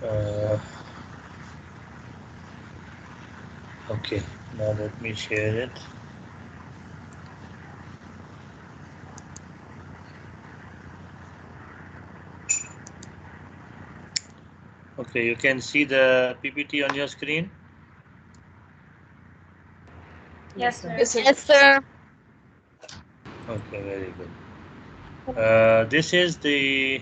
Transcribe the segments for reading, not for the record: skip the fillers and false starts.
Uh, okay, now let me share it. Okay, you can see the PPT on your screen. Yes, sir. Yes, sir. Okay, very good. This is the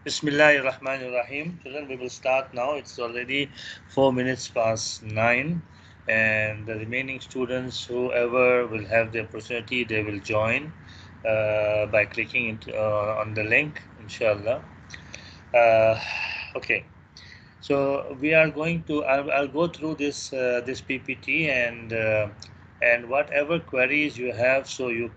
Bismillahir Rahmanir Rahim. Children, we will start now. It's already 4 minutes past 9, and the remaining students, whoever will have the opportunity, they will join by clicking on the link, inshallah. Uh, okay. So we are going to. I'll go through this PPT and whatever queries you have, so you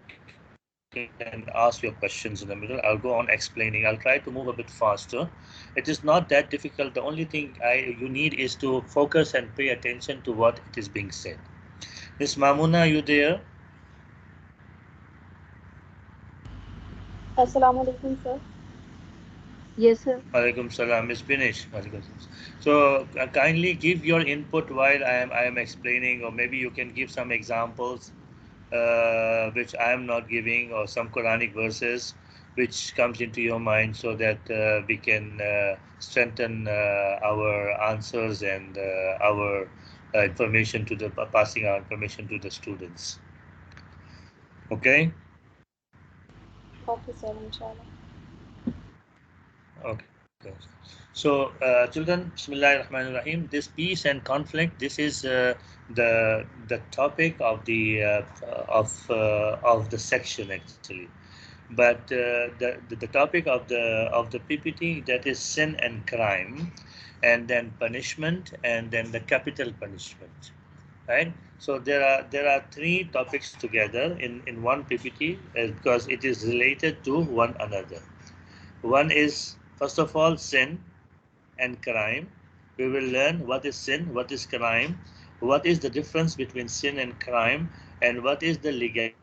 can ask your questions in the middle. I'll go on explaining. I'll try to move a bit faster. It is not that difficult. The only thing you need is to focus and pay attention to what it is being said. Miss Mamoona, are you there? Assalamu alaikum, sir. Yes, sir. Alaikum salam. Miss Benish. Alaikum salam. So kindly give your input while I am explaining, or maybe you can give some examples which I am not giving, or some Quranic verses which comes into your mind, so that we can strengthen our answers and our information to the passing our information to the students. Okay. Okay, sir, inshallah. Okay. So, children, Bismillahir Rahmanir Rahim. This peace and conflict. This is the topic of the section actually. But the topic of the PPT, that is sin and crime, and then punishment, and then the capital punishment. Right. So there are three topics together in one PPT because it is related to one another. One is, first of all, sin and crime. We will learn what is sin, what is crime, what is the difference between sin and crime, and what is the legality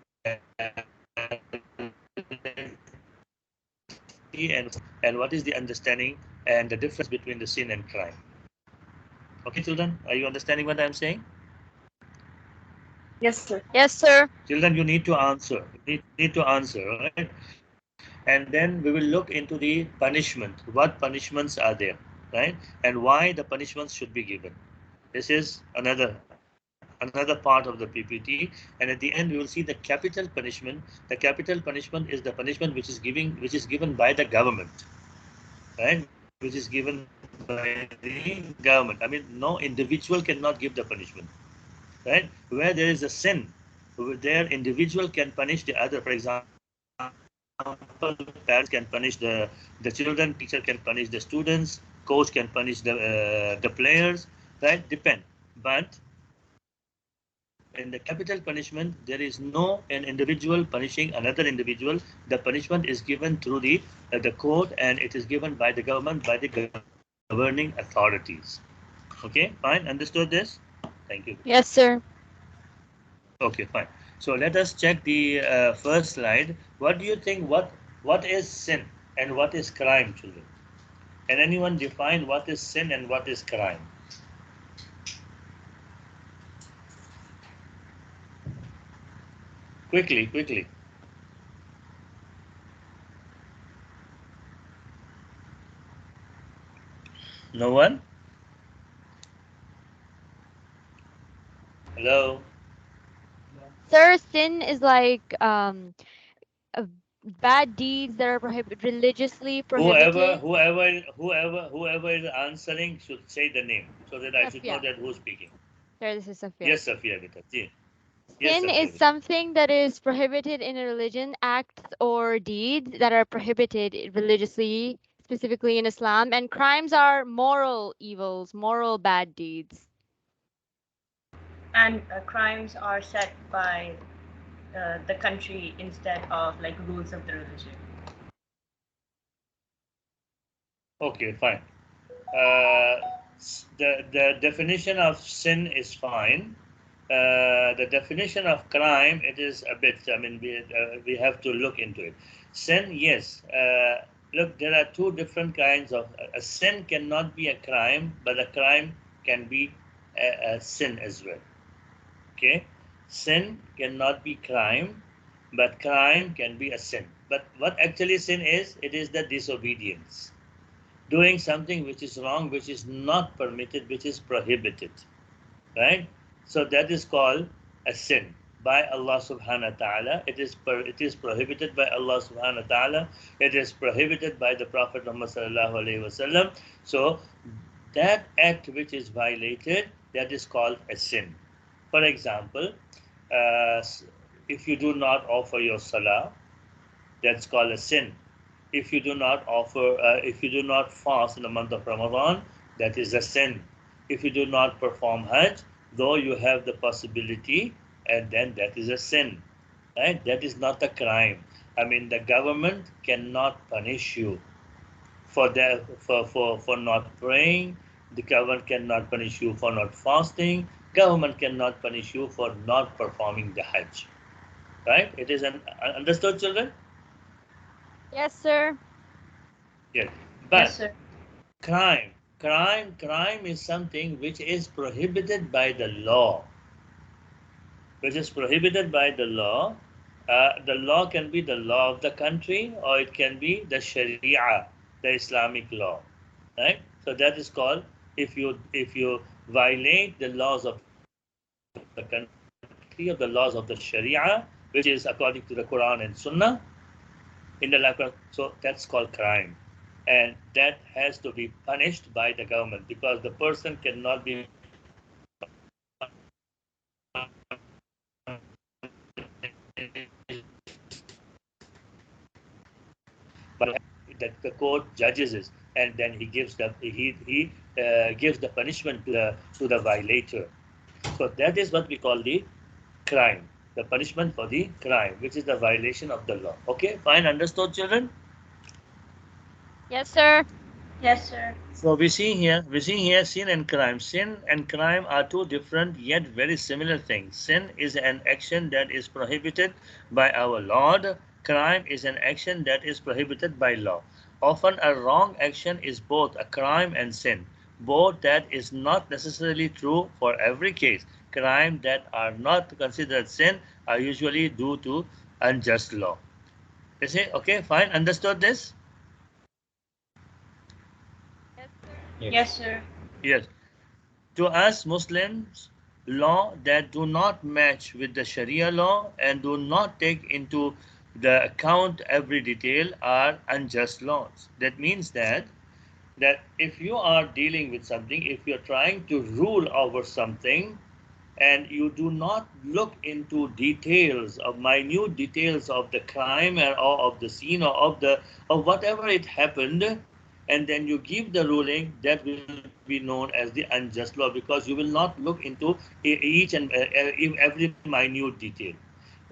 and what is the understanding and the difference between the sin and crime. Okay, children, are you understanding what I'm saying? Yes, sir. Yes, sir. Children, you need to answer. You need to answer, right? And then we will look into the punishment. What punishments are there, right? And why the punishments should be given. This is another part of the PPT, and at the end we will see the capital punishment. The capital punishment is the punishment which is given by the government, right? Which is given by the government. I mean, no individual cannot give the punishment, right? Where there is a sin, there individual can punish the other. For example, parents can punish the children, teacher can punish the students, coach can punish the players, right? Depend. But in the capital punishment, there is no an individual punishing another individual. The punishment is given through the court, and it is given by the government, by the governing authorities. Okay, fine. Understood this? Thank you. Yes, sir. Okay, fine. So let us check the first slide. What do you think? What is sin and what is crime, children? Can anyone define what is sin and what is crime? Quickly, quickly. No one? Hello? Sir, sin is like uh, bad deeds that are religiously Whoever, prohibited. whoever, whoever, whoever is answering should say the name so that I should know Safia. that who's speaking. Sir, this is Safia. Yes, Safia Beta. Yes, Sin Safia is Beta. something that is prohibited in a religion, acts or deeds that are prohibited religiously, specifically in Islam, and crimes are moral evils, moral bad deeds. And crimes are set by the country instead of like rules of the religion. Okay, fine. Uh, the definition of sin is fine. The definition of crime, it is a bit. I mean, we have to look into it. Sin, yes, look, there are two different kinds of a sin cannot be a crime, but a crime can be a sin as well. Okay, sin cannot be crime, but crime can be a sin. But what actually sin is? It is the disobedience, doing something which is wrong, which is not permitted, which is prohibited, right? So that is called a sin by Allah subhanahu wa ta'ala. It is prohibited by Allah subhanahu wa ta'ala. It is prohibited by the Prophet Muhammad sallallahu alaihi wasallam. So that act which is violated, that is called a sin. For example, uh, if you do not offer your salah, that's called a sin. If you do not fast in the month of Ramadan, that is a sin. If you do not perform Hajj, though you have the possibility, and then that is a sin, right? That is not a crime. I mean, the government cannot punish you for that for not praying. The government cannot punish you for not fasting. Government cannot punish you for not performing the Hajj, right? It is understood, children. Yes, sir. Yes, Yes, but sir. crime is something which is prohibited by the law, which is prohibited by the law. The law can be the law of the country, or it can be the Sharia, the Islamic law, right? So that is called, if you violate the laws of the country, of the laws of the Sharia, which is according to the Quran and Sunnah in the language. So that's called crime, and that has to be punished by the government, because the person cannot be punished by that the court judges it, and then he gives the punishment to the violator. So that is what we call the crime, the punishment for the crime, which is the violation of the law. Okay, fine, understood, children. Yes, sir. Yes, sir. So we see here sin and crime. Sin and crime are two different yet very similar things. Sin is an action that is prohibited by our Lord. Crime is an action that is prohibited by law. Often a wrong action is both a crime and sin. Both that is not necessarily true for every case. Crime that are not considered sin are usually due to unjust law. You see? Okay, fine. Understood this? Yes, sir. Yes, Yes. sir. Yes. To us Muslims, law that do not match with the Sharia law and do not take into the account every detail are unjust laws. That means that if you are dealing with something, if you're trying to rule over something, and you do not look into details of minute details of the crime or of the scene or of whatever it happened, and then you give the ruling, that will be known as the unjust law, because you will not look into each and every minute detail.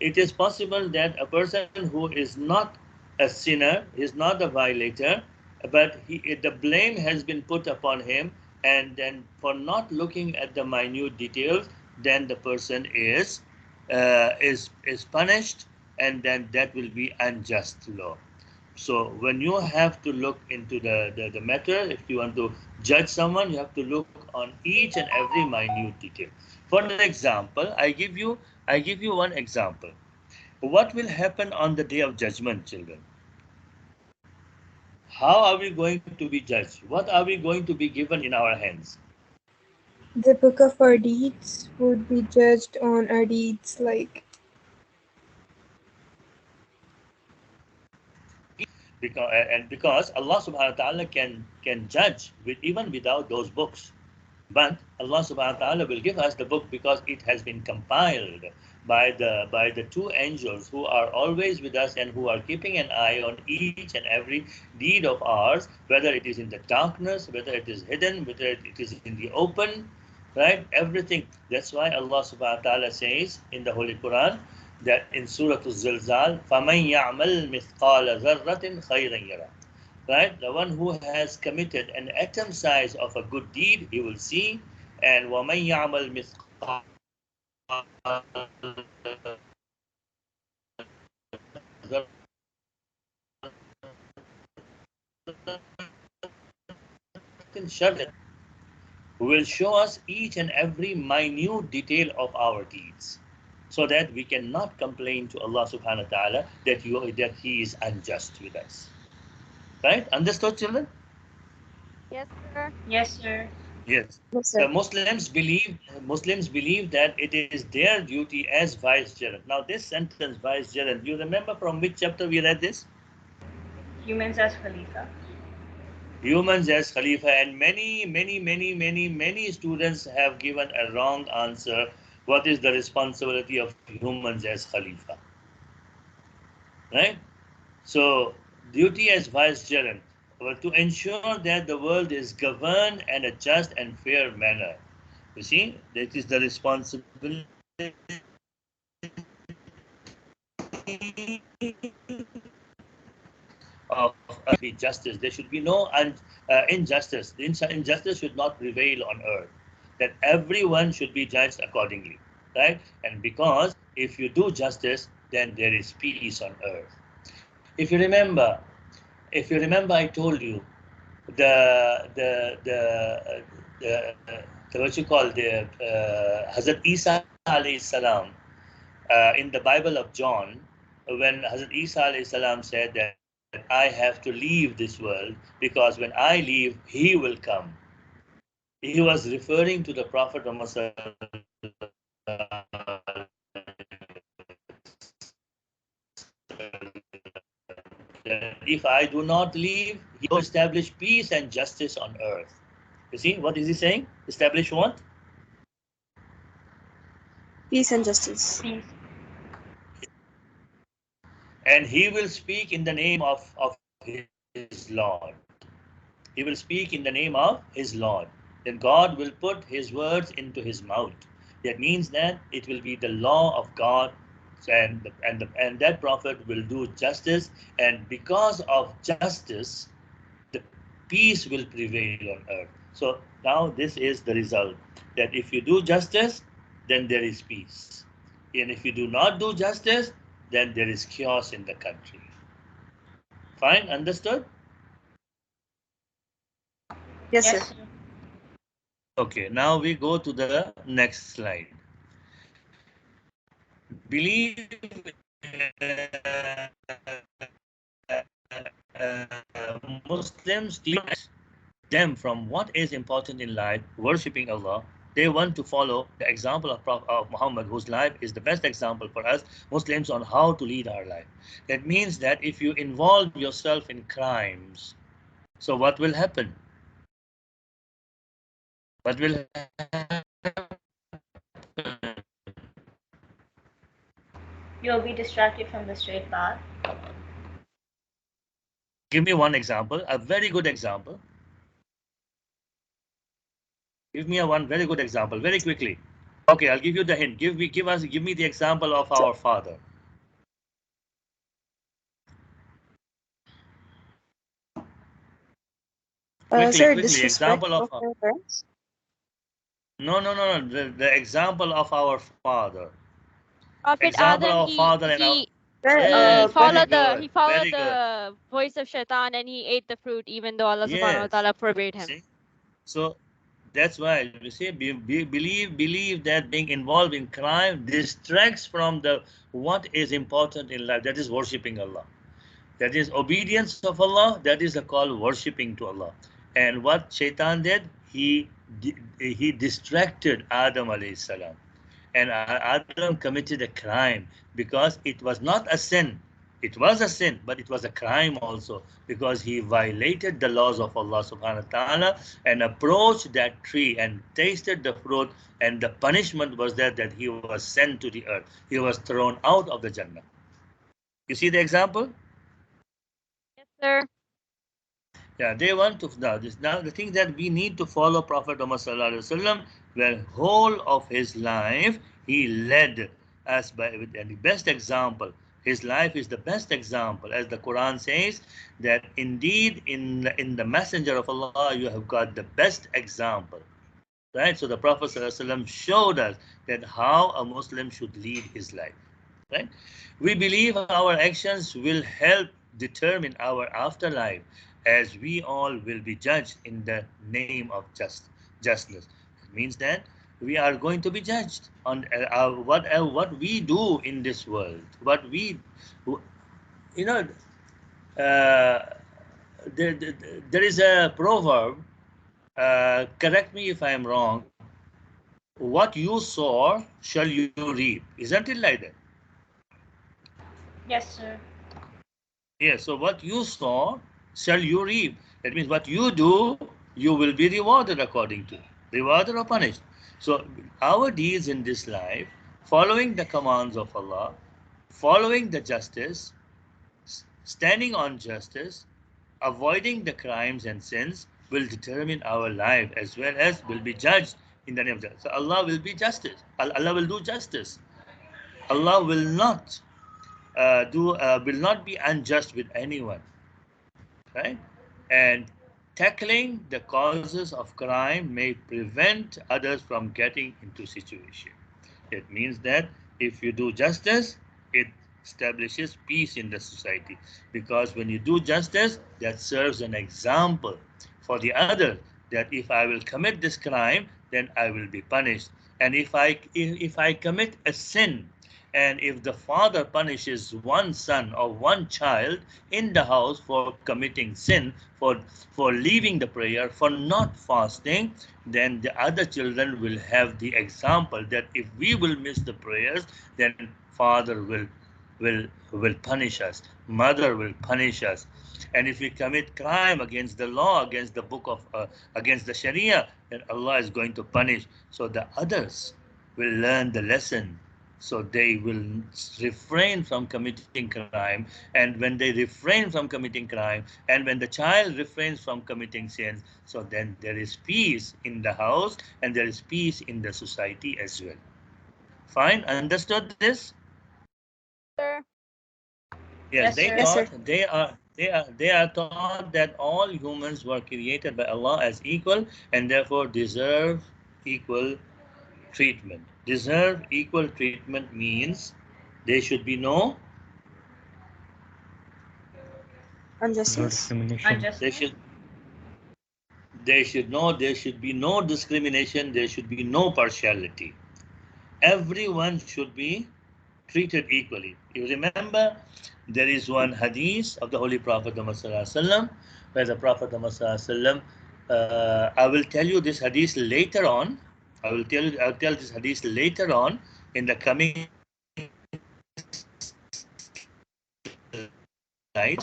It is possible that a person who is not a sinner, is not a violator, but the blame has been put upon him, and then for not looking at the minute details, then the person is punished, and then that will be unjust law. So when you have to look into the matter, if you want to judge someone, you have to look on each and every minute detail. For example, I give you one example. What will happen on the day of judgment, children? How are we going to be judged? What are we going to be given in our hands? The book of our deeds would be judged on our deeds, like Because Allah subhanahu wa ta'ala can judge even without those books. But Allah subhanahu wa ta'ala will give us the book because it has been compiled by the two angels who are always with us and who are keeping an eye on each and every deed of ours, whether it is in the darkness, whether it is hidden, whether it is in the open, right? Everything. That's why Allah subhanahu wa ta'ala says in the Holy Quran that in Surah Al-Zilzal, فَمَنْ يَعْمَلْ مِثْقَالَ ذَرَّةٍ خَيْرًا يَرَى. Right? The one who has committed an atom size of a good deed, he will see. And وَمَنْ يَعْمَلْ مِثْقَالَ ذَرَّةٍ who will show us each and every minute detail of our deeds, so that we cannot complain to Allah subhanahu wa ta'ala that He is unjust with us. Right? Understood, children? Yes, sir. Yes, sir. Yes. Yes, The sir. Muslims believe that it is their duty as vicegerent. Now, this sentence, vicegerent, you remember from which chapter we read this? Humans as Khalifa. Humans as Khalifa, and many students have given a wrong answer. What is the responsibility of humans as Khalifa? Right? So, duty as vicegerent to ensure that the world is governed in a just and fair manner. You see, that is the responsibility of be justice. There should be no injustice. Injustice should not prevail on earth. That everyone should be judged accordingly, right? And because if you do justice, then there is peace on earth. If you remember, I told you the what you call Hazrat Isa alayhi salam in the Bible of John, when Hazrat Isa alayhi salam said that I have to leave this world because when I leave, He will come. He was referring to the Prophet Muhammad. If I do not leave, He will establish peace and justice on earth. You see, what is He saying? Establish what? Peace and justice. Peace. And He will speak in the name of His Lord. He will speak in the name of His Lord. Then God will put His words into His mouth. That means that it will be the law of God, and that prophet will do justice, and because of justice, the peace will prevail on earth. So now this is the result, that if you do justice, then there is peace. And if you do not do justice, then there is chaos in the country. Fine, understood? Yes, Yes, sir. sir. Okay, now we go to the next slide. Believe Muslims them from what is important in life, worshipping Allah. They want to follow the example of Muhammad, whose life is the best example for us Muslims on how to lead our life. That means that if you involve yourself in crimes, so what will happen? What will You'll be distracted from the straight path. give me one example, a very good example. Give me one very good example, very quickly. Okay, I'll give you the hint. Give me the example of our father. Sir, Quickly. disrespect Example of of our parents. no. The example of our father. Prophet Example Adam, of father and our Sir, he yes, very followed the good, he followed very good. the voice of Shaitan and he ate the fruit even though Allah subhanahu wa Yes. ta'ala forbade him. See, so that's why we say believe that being involved in crime distracts from the what is important in life. That is worshiping Allah. That is obedience of Allah. That is a call worshipping to Allah. And what Shaitan did, he distracted Adam alayhi salam, and Adam committed a crime because it was not a sin. It was a sin, but it was a crime also because he violated the laws of Allah subhanahu wa ta'ala and approached that tree and tasted the fruit, and the punishment was that he was sent to the earth. He was thrown out of the Jannah. You see the example? Yes, sir. Yeah, they want to now the thing that we need to follow Prophet Muhammad sallallahu alaihi wasallam, where whole of his life he led us by with the best example. His life is the best example, as the Quran says that indeed in the Messenger of Allah you have got the best example. Right? So the Prophet sallallahu alaihi wasallam showed us that how a Muslim should lead his life. Right? We believe our actions will help determine our afterlife. as we all will be judged in the name of justness. It means that we are going to be judged on what we do in this world. What we, you know, uh, there is a proverb. Correct me if I am wrong. What you sow shall you reap. Isn't it like that? Yes, sir. Yes. So what you sow shall you reap. That means what you do, you will be rewarded according to. Rewarded or punished. So our deeds in this life, following the commands of Allah, following the justice, standing on justice, avoiding the crimes and sins will determine our life as well as will be judged in the name of justice. So Allah will be justice. Allah will do justice. Allah will not be unjust with anyone, right? And tackling the causes of crime may prevent others from getting into situation. It means that if you do justice, it establishes peace in the society. Because when you do justice, that serves an example for the other that if I will commit this crime, then I will be punished. And if I commit a sin, and if the father punishes one son or one child in the house for committing sin, for leaving the prayer, for not fasting, then the other children will have the example that if we will miss the prayers, then father will punish us, mother will punish us. And if we commit crime against the law, against the book of against the Sharia, then Allah is going to punish. So the others will learn the lesson, so they will refrain from committing crime. And when they refrain from committing crime, and when the child refrains from committing sins, so then there is peace in the house and there is peace in the society as well. Fine, understood this? Sir. Yes, Yes, they sir. Yes, sir. thought they are taught that all humans were created by Allah as equal and therefore deserve equal treatment. Deserve equal treatment means there should be no No Injustice. discrimination. there Unjustness. should there should be no discrimination, there should be no partiality. Everyone should be treated equally. You remember there is one hadith of the Holy Prophet Muhammad where the Prophet Muhammad I will tell you this hadith later on. I'll tell this hadith later on in the coming slides.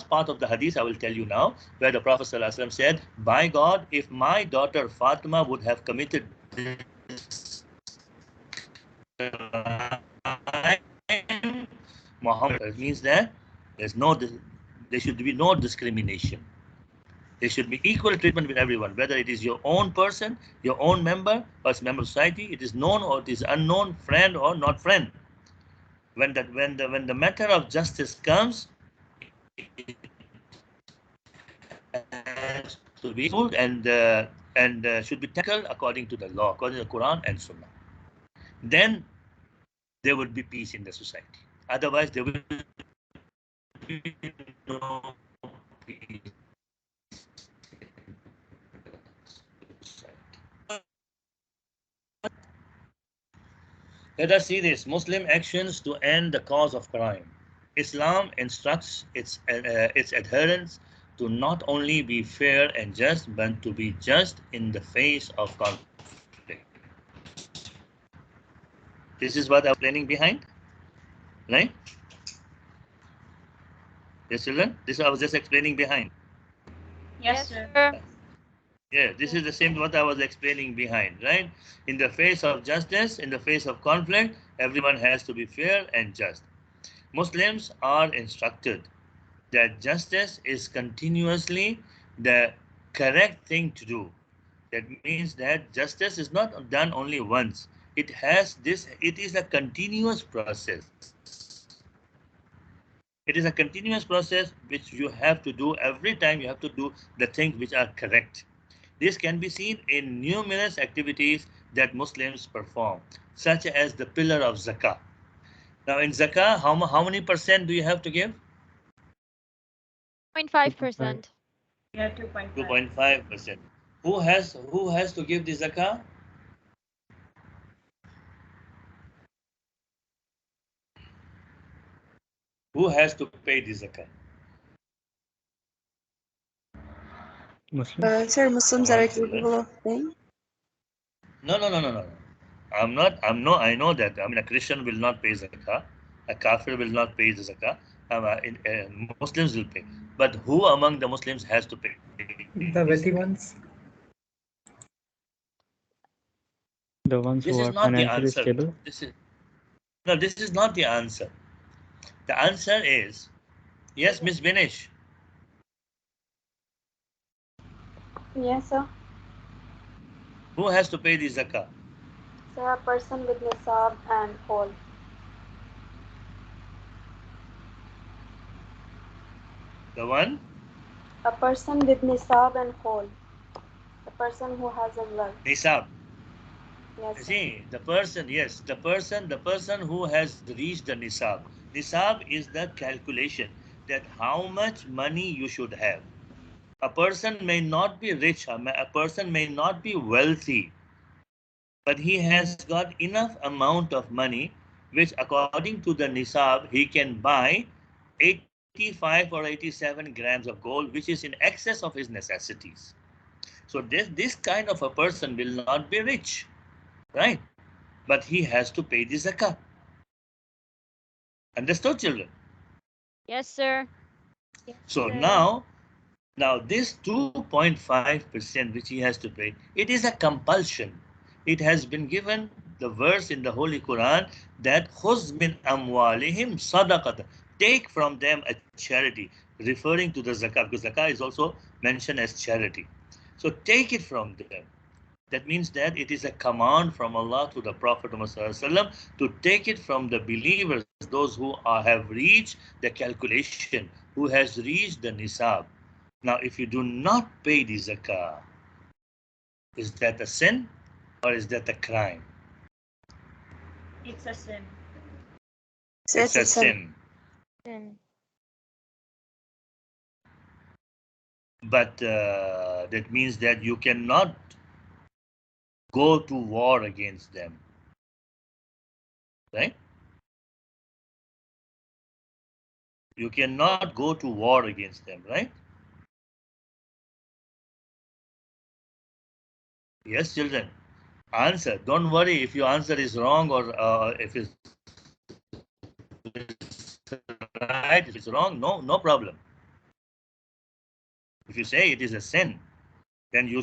Part of the hadith I will tell you now, where the Prophet said, "By God, if my daughter Fatima would have committed this crime, Muhammad," it means that there should be no discrimination. There should be equal treatment with everyone, whether it is your own person, your own member, or member of society, it is known or it is unknown, friend or not friend. When the matter of justice comes, has to be ruled and should be tackled according to the law, according to the Quran and Sunnah. Then there would be peace in the society. Otherwise, there will be no peace. Let us see this Muslim actions to end the cause of crime. Islam instructs its adherents to not only be fair and just, but to be just in the face of conflict. This is what I was explaining behind, right? Yes, children? This I was just explaining behind. Yes, sir. Yeah, this is the same what I was explaining behind, right? In the face of justice, in the face of conflict, everyone has to be fair and just. Muslims are instructed that justice is continuously the correct thing to do. That means that justice is not done only once. It is a continuous process. It is a continuous process which you have to do every time. You have to do the things which are correct. This can be seen in numerous activities that Muslims perform, such as the pillar of zakah. Now, in zakah, how many percent do you have to give? 0.5%. Yeah, 2.5. 2.5%. Who has to give the zakah? Who has to pay the zakah? Muslims. Sir, Muslims are capable of paying? No. I'm not. I know that. I mean, a Christian will not pay zakah. A kafir will not pay the zakah. Muslims will pay. But who among the Muslims has to pay? The wealthy ones. The ones This who is are not the financially answer. stable. This is not the answer. The answer is yes, Miss Benish. Yes, sir. Who has to pay the zakah? Sir, a person with nisab and whole. The one? A person with nisab and whole. The person who has a wealth. Nisab. Yes, sir. See, the person, yes, the person who has reached the nisab. Nisab is the calculation that how much money you should have. A person may not be rich, a person may not be wealthy, but he has got enough amount of money, which according to the nisab, he can buy 85 or 87 grams of gold, which is in excess of his necessities. So this kind of a person will not be rich, right? But he has to pay the zakah. Understood, children? Yes, sir. So now this 2.5% which he has to pay, it is a compulsion. It has been given the verse in the Holy Quran that khuz min amwalihim sadaqat. Take from them a charity, referring to the zakah, because zakah is also mentioned as charity. So take it from them. That means that it is a command from Allah to the Prophet Muhammad to take it from the believers, those who have reached the calculation, who has reached the nisab. Now, if you do not pay the zakah, is that a sin or is that a crime? It's a sin. So It's a it's a sin. But that means that you cannot go to war against them, right? You cannot go to war against them, right? Yes, children. Answer. Don't worry if your answer is wrong or if it's right, if it's wrong, no problem. If you say it is a sin, then you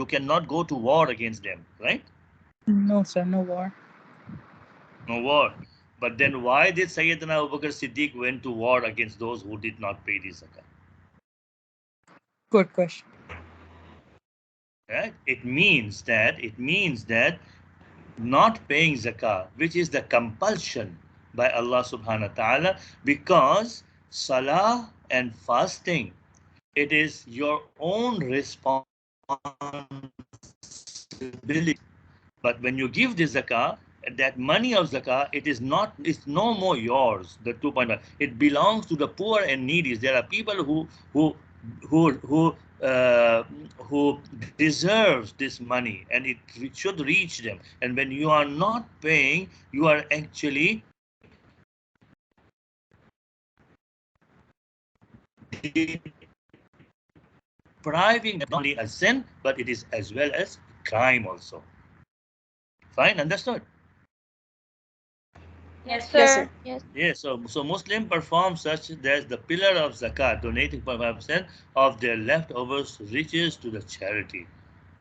cannot go to war against them, right? No, sir, no war. No war. But then why did Sayyidina Abu Bakr Siddiq went to war against those who did not pay the zakah? Good question. Right? It means that not paying zakah, which is the compulsion by Allah subhanahu wa ta'ala, because salah and fasting, it is your own responsibility. But when you give the zakah, that money of zakah, it's no more yours, the 2.5. It belongs to the poor and needy. There are people who who who uh, who deserves this money, and it should reach them. And when you are not paying, you are actually depriving them, not only a sin, but it is as well as crime also. Fine, understood? Yes, Sir. Yes, sir. Yes. Yes, so Muslim perform such as the pillar of zakat, donating 0.5% of their leftovers riches to the charity.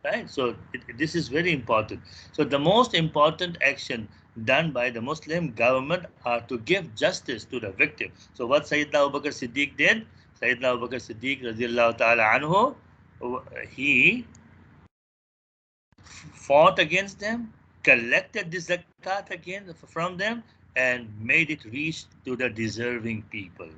Right? So this is very important. So the most important action done by the Muslim government are to give justice to the victim. So what Sayyidina Abu Bakr Siddiq did, Sayyidina Abu Bakr Siddiq radiallahu ta'ala anhu, he fought against them, collected the zakat again from them, and made it reach to the deserving people,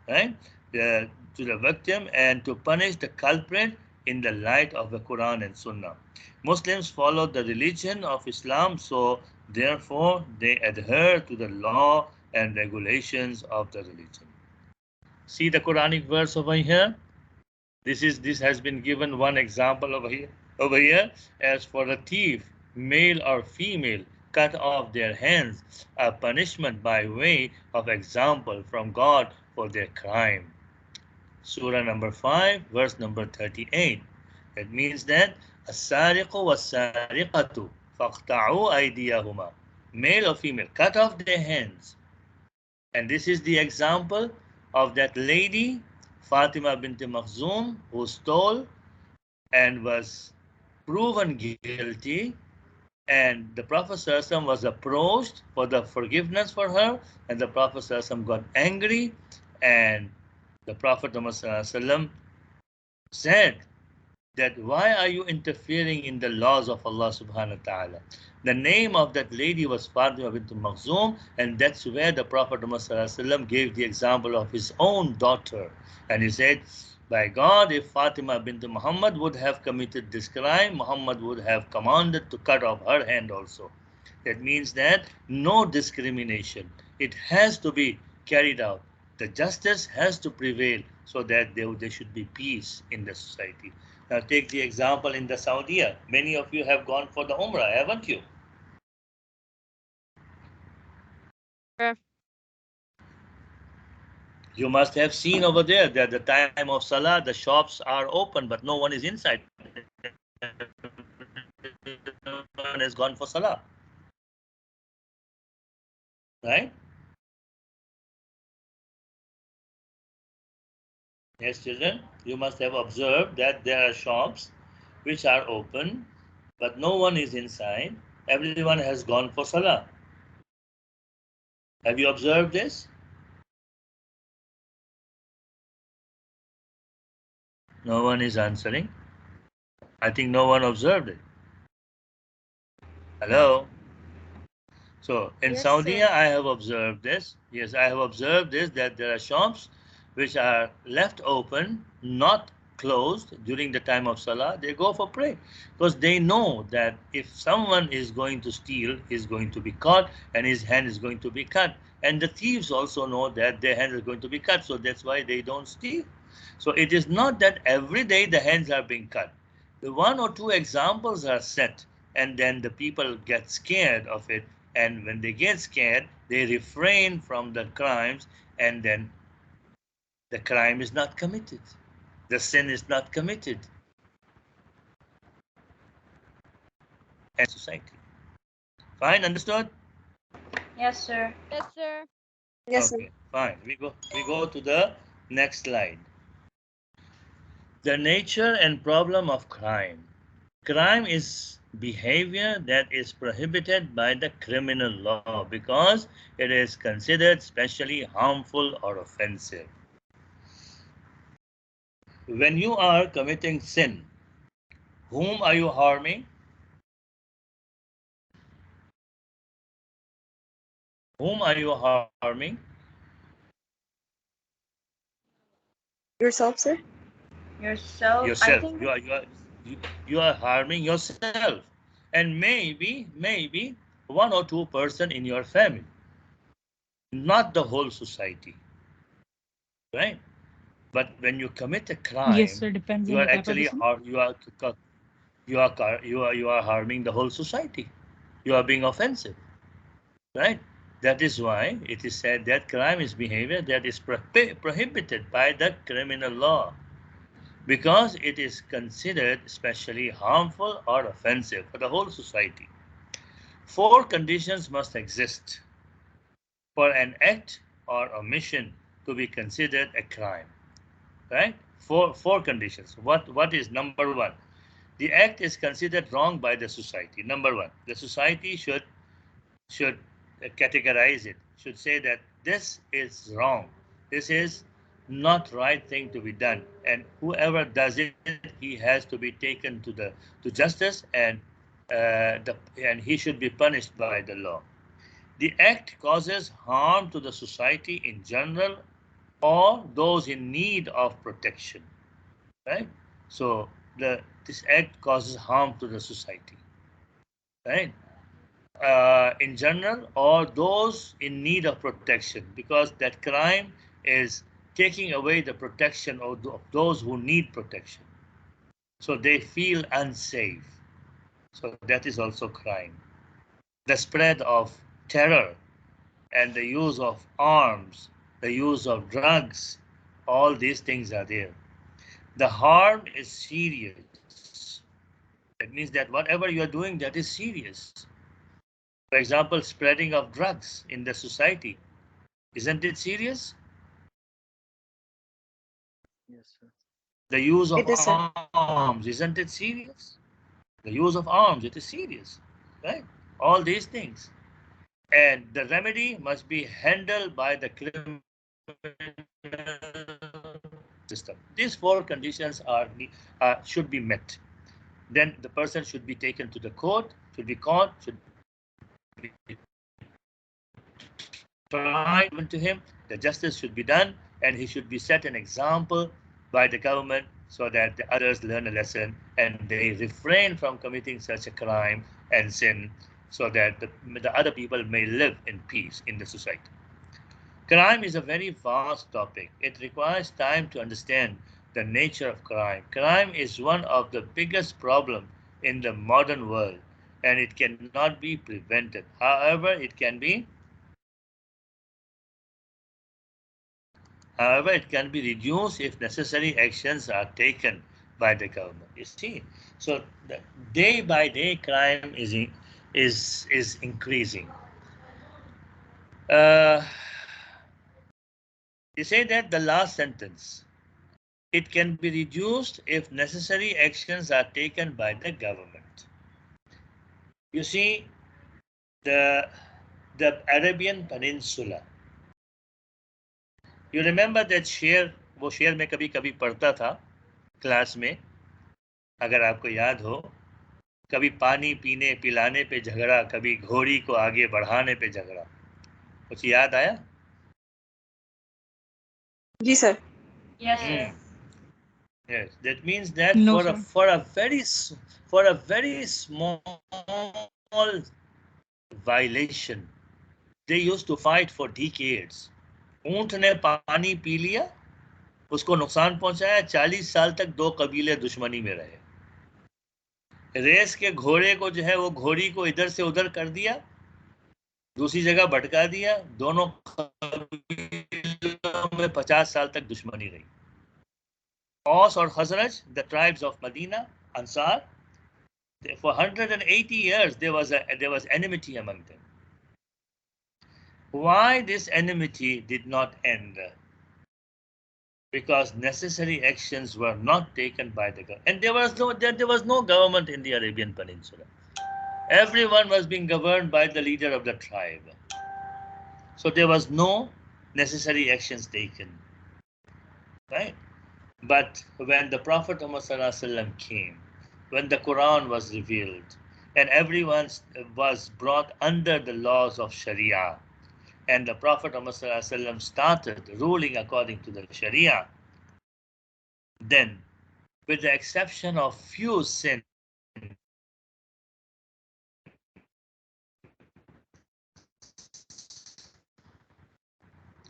right? To the victim and to punish the culprit in the light of the Quran and Sunnah. Muslims follow the religion of Islam, so therefore they adhere to the law and regulations of the religion. See the Quranic verse over here? This has been given one example over here. As for a thief, male or female, cut off their hands, a punishment by way of example from God for their crime. Surah number 5, verse number 38. It means that السارق والسارقة فاقطعوا أيديهما, male or female, cut off their hands. And this is the example of that lady, Fatima bint Makhzum, who stole and was proven guilty. And the Prophet ﷺ was approached for the forgiveness for her, and the Prophet ﷺ got angry, and the Prophet ﷺ said that why are you interfering in the laws of Allah subhanahu wa ta'ala? The name of that lady was Fatima bint Makhzum, and that's where the Prophet ﷺ gave the example of his own daughter. And he said, by God, if Fatima bint Muhammad would have committed this crime, Muhammad would have commanded to cut off her hand also. That means that no discrimination. It has to be carried out. The justice has to prevail so that there should be peace in the society. Now take the example in the Saudi. Many of you have gone for the Umrah, haven't you? Sure. You must have seen over there that the time of Salah, the shops are open, but no one is inside. Everyone has gone for Salah. Right? Yes, children, you must have observed that there are shops which are open, but no one is inside. Everyone has gone for Salah. Have you observed this? No one is answering. I think no one observed it. Hello? So in Yes, Saudi, sir. I have observed this. Yes, I have observed this, that there are shops which are left open, not closed during the time of Salah. They go for prayer because they know that if someone is going to steal, he's going to be caught and his hand is going to be cut. And the thieves also know that their hand is going to be cut. So that's why they don't steal. So it is not that every day the hands are being cut. The one or two examples are set, and then the people get scared of it. And when they get scared, they refrain from the crimes, and then the crime is not committed. The sin is not committed. And society. Fine, understood? Yes, sir. Yes, sir. Yes, sir. Okay, fine. We go to the next slide. The nature and problem of crime. Crime is behavior that is prohibited by the criminal law because it is considered specially harmful or offensive. When you are committing sin, whom are you harming? Whom are you harming? Yourself, sir? Yourself. I Yourself. think You are harming yourself, and maybe one or two person in your family, not the whole society, right? But when you commit a Yes, crime, sir. Depends you on are the type of actually the sin. you are harming the whole society. You are being offensive, right? That is why it is said that crime is behavior that is prohibited by the criminal law because it is considered especially harmful or offensive for the whole society. Four conditions must exist for an act or omission to be considered a crime, right? Four conditions. What is number one? The act is considered wrong by the society. Number one, the society should categorize it, should say that this is wrong. This is not right thing to be done, and whoever does it, he has to be taken to justice, and he should be punished by the law. The act causes harm to the society in general or those in need of protection, right? So this act causes harm to the society, right? In general or those in need of protection, because that crime is taking away the protection of those who need protection. So they feel unsafe. So that is also crime. The spread of terror and the use of arms, the use of drugs, all these things are there. The harm is serious. That means that whatever you are doing, that is serious. For example, spreading of drugs in the society. Isn't it serious? Yes, sir. The use of It is, sir. arms, isn't it serious? The use of arms, it is serious, right? All these things. And the remedy must be handled by the criminal system. These four conditions should be met. Then the person should be taken to the court, should be caught, should be tried, given to him, the justice should be done, and he should be set an example by the government so that the others learn a lesson and they refrain from committing such a crime and sin so that the other people may live in peace in the society. Crime is a very vast topic. It requires time to understand the nature of crime. Crime is one of the biggest problems in the modern world, and it cannot be prevented. However, it can be reduced if necessary actions are taken by the government. You see, so day by day, crime is increasing. You say that the last sentence, it can be reduced if necessary actions are taken by the government. You see, the Arabian Peninsula. You remember that शेर, वो शेर में कभी कभी पढ़ता था class में, अगर आपको याद हो, कभी पानी पीने पिलाने पे झगड़ा, कभी घोड़ी को आगे बढ़ाने पे झगड़ा. कुछ याद आया? जी sir. Yes, sir. Yes, that means that No, for a very small violation, they used to fight for decades. ऊंट ने पानी पी लिया, उसको नुकसान पहुंचाया, 40 साल तक दो कबीले दुश्मनी में रहे. रेस के घोड़े को जो है वो घोड़ी को इधर से उधर कर दिया, दूसरी जगह भटका दिया, दोनों कबीलों में 50 साल तक दुश्मनी रही. Aus or Khazraj, the tribes of Medina, Ansar, for 180 years there was enmity among them. Why this enmity did not end? Because necessary actions were not taken by the government. And there was no government in the Arabian Peninsula. Everyone was being governed by the leader of the tribe. So there was no necessary actions taken. Right? But when the Prophet Muhammad came, when the Quran was revealed, and everyone was brought under the laws of Sharia, and the Prophet Muhammad started ruling according to the Sharia, then, with the exception of few sins,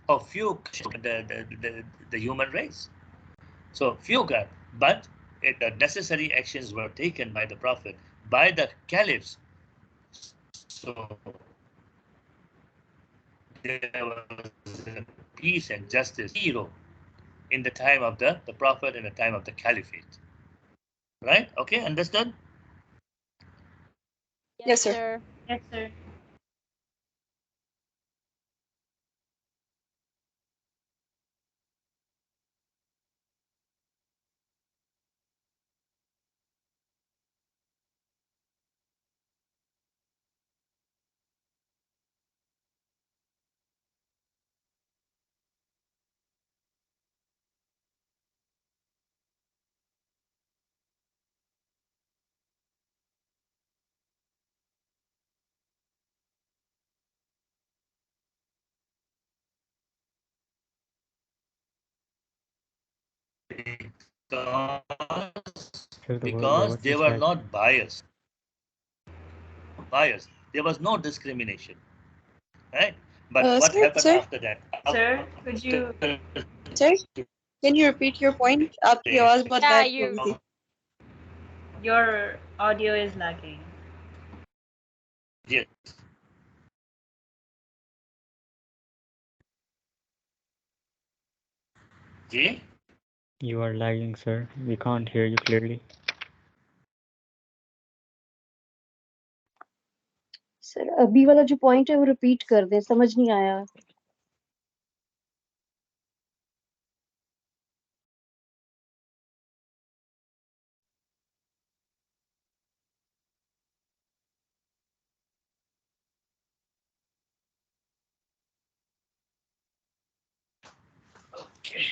of few the human race. So few got, but the necessary actions were taken by the Prophet, by the caliphs. So there was peace and justice hero in the time of the Prophet and the time of the Caliphate. Right? Okay, understood? Yes, sir. Yes, sir. Because they were not biased. There was no discrimination. Right? But what happened Sir? after that? Sir, could you Sir, can you repeat your point? आपकी आवाज बहुत Yeah, lag हो you. रही थी. Your audio is lagging. Yes. Ji? You are lagging, sir. We can't hear you clearly. Sir अभी वाला जो point है वो रिपीट कर दें, समझ नहीं आया. Okay.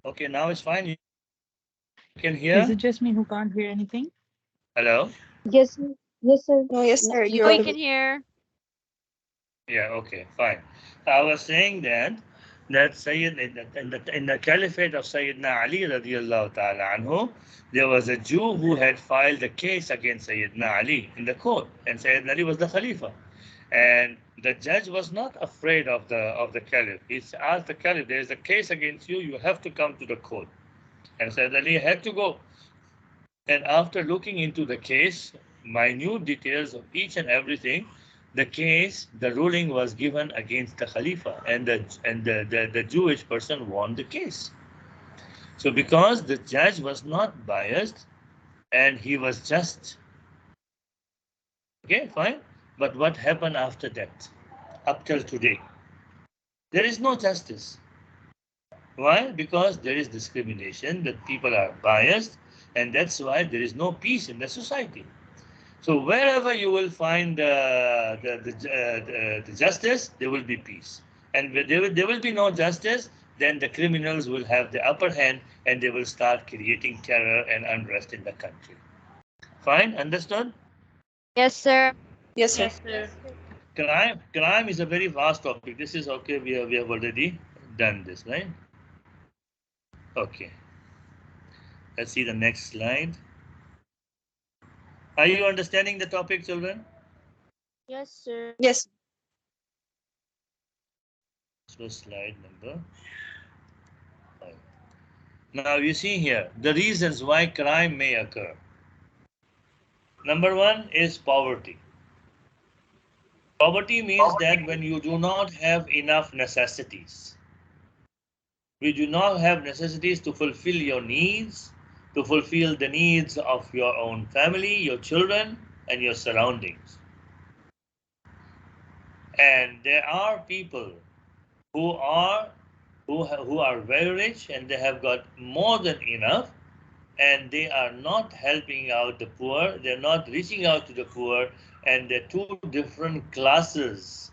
Okay, now it's fine. You can hear? Is it just me who can't hear anything? Hello? Yes, sir. Yes, sir. No, yes, sir. You You're We audible. can hear. Yeah, okay, fine. I was saying that Sayyid in the caliphate of Sayyidina Ali radiallahu ta'ala anhu, there was a Jew who had filed a case against Sayyidina Ali in the court, and Sayyidina Ali was the Khalifa. And the judge was not afraid of the caliph. He asked the caliph, there is a case against you, you have to come to the court. And Sayyidina Ali had to go. And after looking into the case, minute details of each and everything, the case, the ruling was given against the Khalifa, and the Jewish person won the case. So because the judge was not biased and he was just, okay, fine. But what happened after that? Up till today, there is no justice. Why? Because there is discrimination, that people are biased, and that's why there is no peace in the society. So wherever you will find the justice, there will be peace. And where there will be no justice, then the criminals will have the upper hand and they will start creating terror and unrest in the country. Fine, understood? Yes, sir. Yes, sir. Yes, sir. Crime is a very vast topic. This is okay. We have already done this, right? Okay. Let's see the next slide. Are you understanding the topic, children? Yes, sir. Yes. So slide number 5. Now you see here the reasons why crime may occur. Number 1 is poverty. Poverty means that when you do not have enough necessities. We do not have necessities to fulfill your needs, to fulfill the needs of your own family, your children, and your surroundings. And there are people who are very rich and they have got more than enough, and they are not helping out the poor, they're not reaching out to the poor, and there are two different classes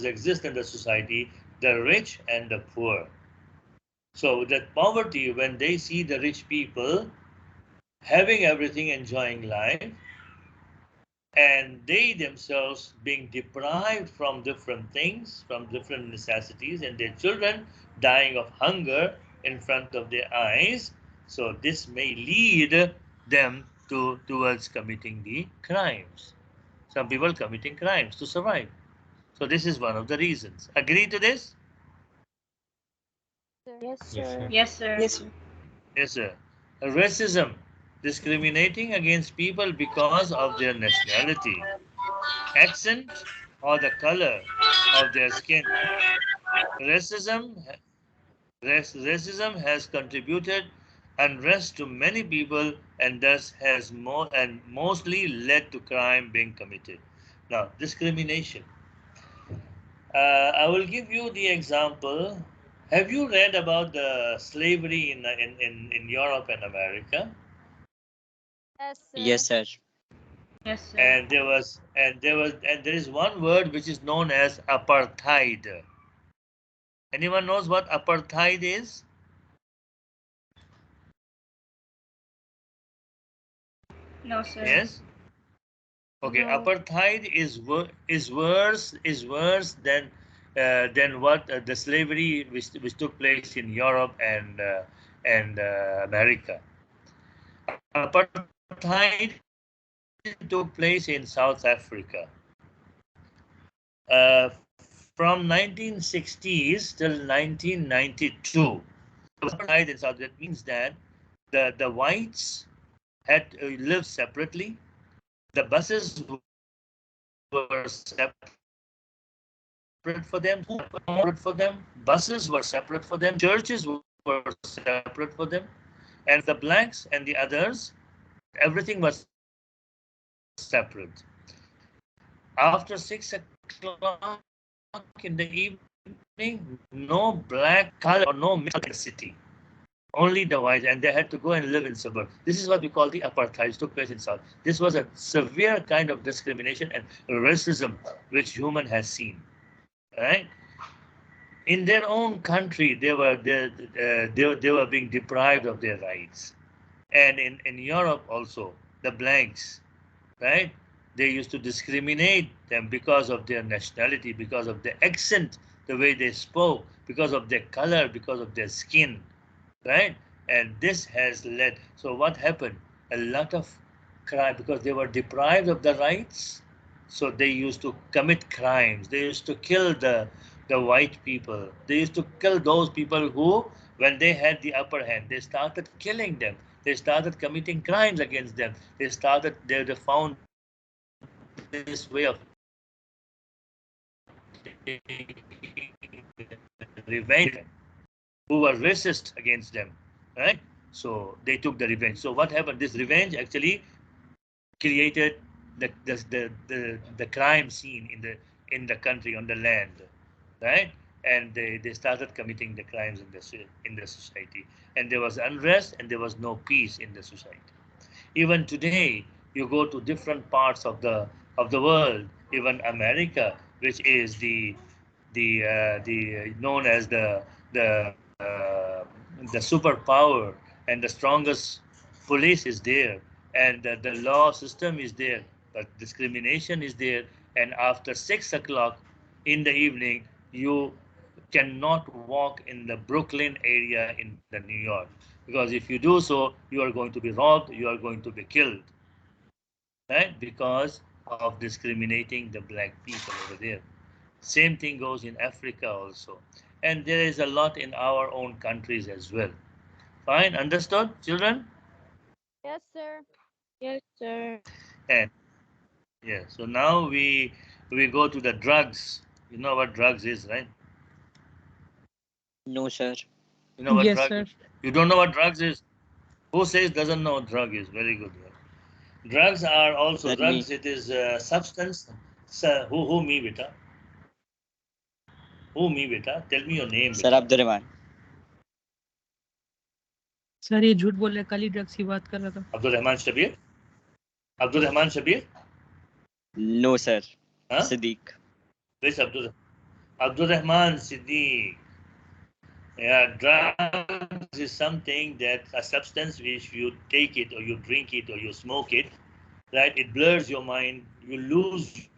exist in the society, the rich and the poor. So that poverty, when they see the rich people having everything, enjoying life, and they themselves being deprived from different things, from different necessities, and their children dying of hunger in front of their eyes, so this may lead them towards committing the crimes. Some people committing crimes to survive. So this is one of the reasons. Agree to this? Yes, Yes, sir. sir. Yes, sir. Yes, sir. Yes, sir. Racism, discriminating against people because of their nationality, accent, or the color of their skin. Racism, racism has contributed unrest to many people and thus has mostly led to crime being committed. Now, discrimination. I will give you the example. Have you read about the slavery in Europe and America? Yes, sir. Yes, sir. Yes, sir. And there is one word which is known as apartheid. Anyone knows what apartheid is? No, sir. Yes. Okay. No. Apartheid is worse than what the slavery which took place in Europe and America. Apartheid took place in South Africa. From 1960s till 1992. Apartheid in South, that means that the whites had lived separately. The buses were separate for them, separate for them. Buses were separate for them. Churches were separate for them. And the blacks and the others, everything was separate. After 6 o'clock in the evening, no black color or no mixed in the city. Only the whites, and they had to go and live in suburbs. This is what we call the apartheid. It took place in South. This was a severe kind of discrimination and racism which human has seen. Right? In their own country, they were being deprived of their rights, and in Europe also, the blacks, right? They used to discriminate them because of their nationality, because of their accent, the way they spoke, because of their color, because of their skin, right? And this has led. So what happened? A lot of crime because they were deprived of the rights. So they used to commit crimes. They used to kill the white people. They used to kill those people who, when they had the upper hand, they started killing them. They started committing crimes against them. They found this way of revenge, who were racist against them, right? So they took the revenge. So what happened? This revenge actually created the crime scene in the country, on the land, right? And they started committing the crimes in the society, and there was unrest and there was no peace in the society. Even today, you go to different parts of the world, even America, which is the known as the superpower, and the strongest police is there, and the law system is there, but discrimination is there. And after 6 o'clock in the evening, you cannot walk in the Brooklyn area in the New York, because if you do so, you are going to be robbed, you are going to be killed, right? Because of discriminating the black people over there. Same thing goes in Africa also. And there is a lot in our own countries as well. Fine, understood, children? Yes, sir. Yes, sir. And yeah, so now we go to the drugs. You know what drugs is, right? No, sir. You know what Yes, drug sir. is? You don't know what drugs is? Who says doesn't know what drug is? Very good. Yeah. Drugs are also Sir, me. drugs. It is a substance. Sir, who me beta? Who me beta? Tell me your name Sir, beta. Abdurrahman. Sir ये झूठ बोल रहे हैं, कल ही drugs की बात कर रहा था. Abdul Rahman Shabir? Abdul Rahman Shabir? No, sir. Huh? Siddiq. Which Abdul Rahman Siddiq. Yeah, drugs is something that a substance which you take it or you drink it or you smoke it, right? It blurs your mind. You lose.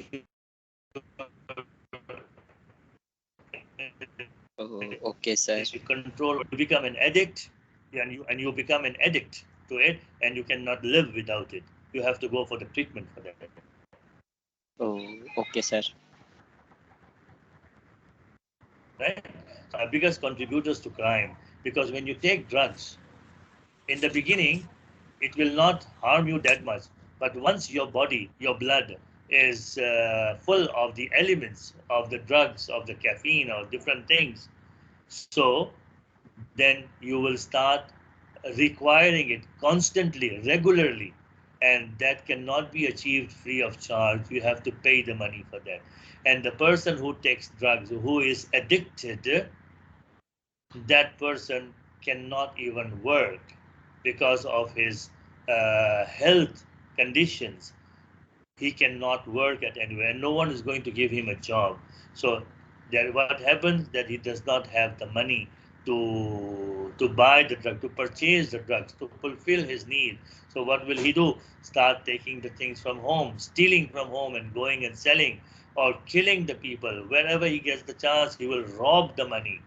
Oh, okay, sir. You control. You become an addict, and you become an addict to it, and you cannot live without it. You have to go for the treatment for that. Oh, okay, sir. Right? Biggest contributors to crime, because when you take drugs, in the beginning, it will not harm you that much. But once your body, your blood is full of the elements of the drugs, of the caffeine, or different things, so then you will start requiring it constantly, regularly, and that cannot be achieved free of charge. You have to pay the money for that. And the person who takes drugs, who is addicted, that person cannot even work because of his health conditions. He cannot work at anywhere, and no one is going to give him a job. So that what happens, that he does not have the money to to buy the drug, to purchase the drugs, to fulfill his need. So what will he do? Start taking the things from home, stealing from home and going and selling, or killing the people. Wherever he gets the chance, he will rob the money,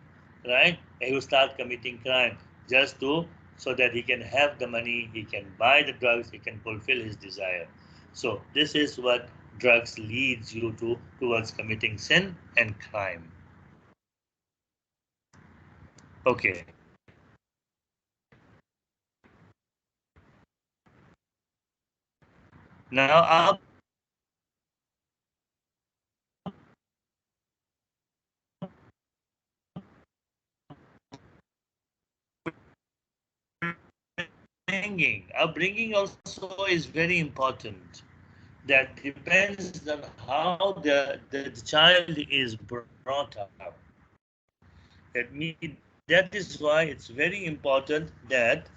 right? And he will start committing crime just to so that he can have the money, he can buy the drugs, he can fulfill his desire. So this is what drugs leads you to towards committing sin and crime. Okay. Now I'll upbringing also is very important. That depends on how the child is brought up. That is why it's very important that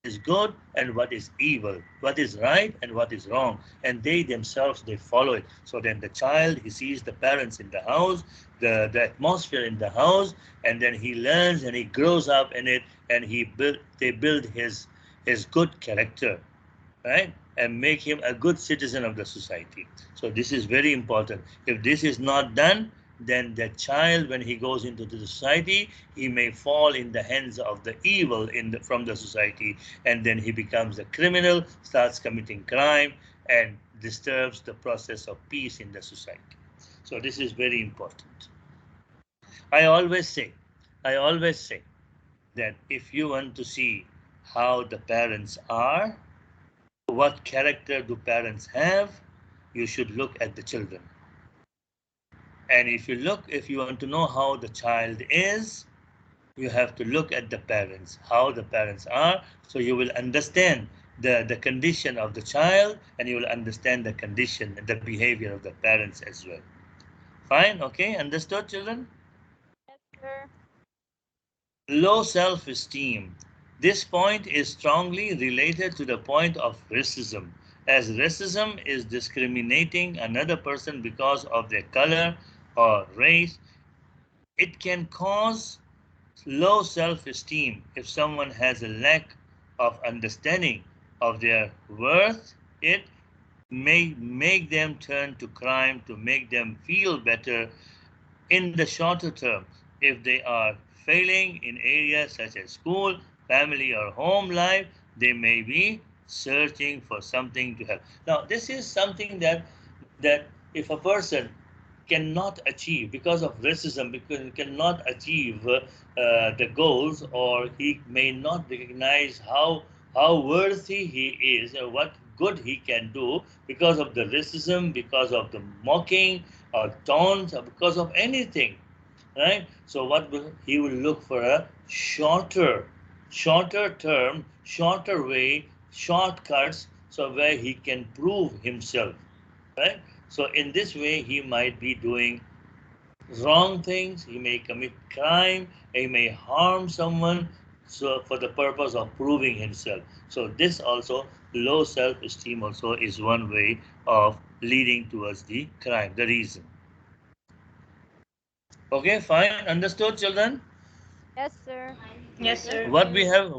is good and what is evil, what is right and what is wrong, and they themselves they follow it. So then the child he sees the parents in the house, the atmosphere in the house, and then he learns and he grows up in it, and they build his good character, right? And make him a good citizen of the society. So this is very important. If this is not done, then the child, when he goes into the society, he may fall in the hands of the evil from the society, and then he becomes a criminal, starts committing crime, and disturbs the process of peace in the society. So this is very important. I always say that if you want to see how the parents are, what character do parents have, you should look at the children. And if you want to know how the child is, you have to look at the parents, how the parents are, so you will understand the condition of the child, and you will understand the condition and the behavior of the parents as well. Fine, okay, understood, children? Yes, sir. Low self-esteem. This point is strongly related to the point of racism, as racism is discriminating another person because of their color or race. It can cause low self-esteem if someone has a lack of understanding of their worth. It may make them turn to crime to make them feel better. In the shorter term, if they are failing in areas such as school, family, or home life, they may be searching for something to help. Now, this is something that if a person cannot achieve because of racism, because he cannot achieve the goals, or he may not recognize how worthy he is or what good he can do because of the racism, because of the mocking or taunts, or because of anything, right? So he will look for a shorter term, shorter way, shortcuts, so where he can prove himself, right? So in this way, he might be doing wrong things, he may commit crime, he may harm someone, so for the purpose of proving himself. So this also, low self-esteem also is one way of leading towards the crime, the reason. Okay, fine, understood, children? Yes, sir. Yes, sir. What we have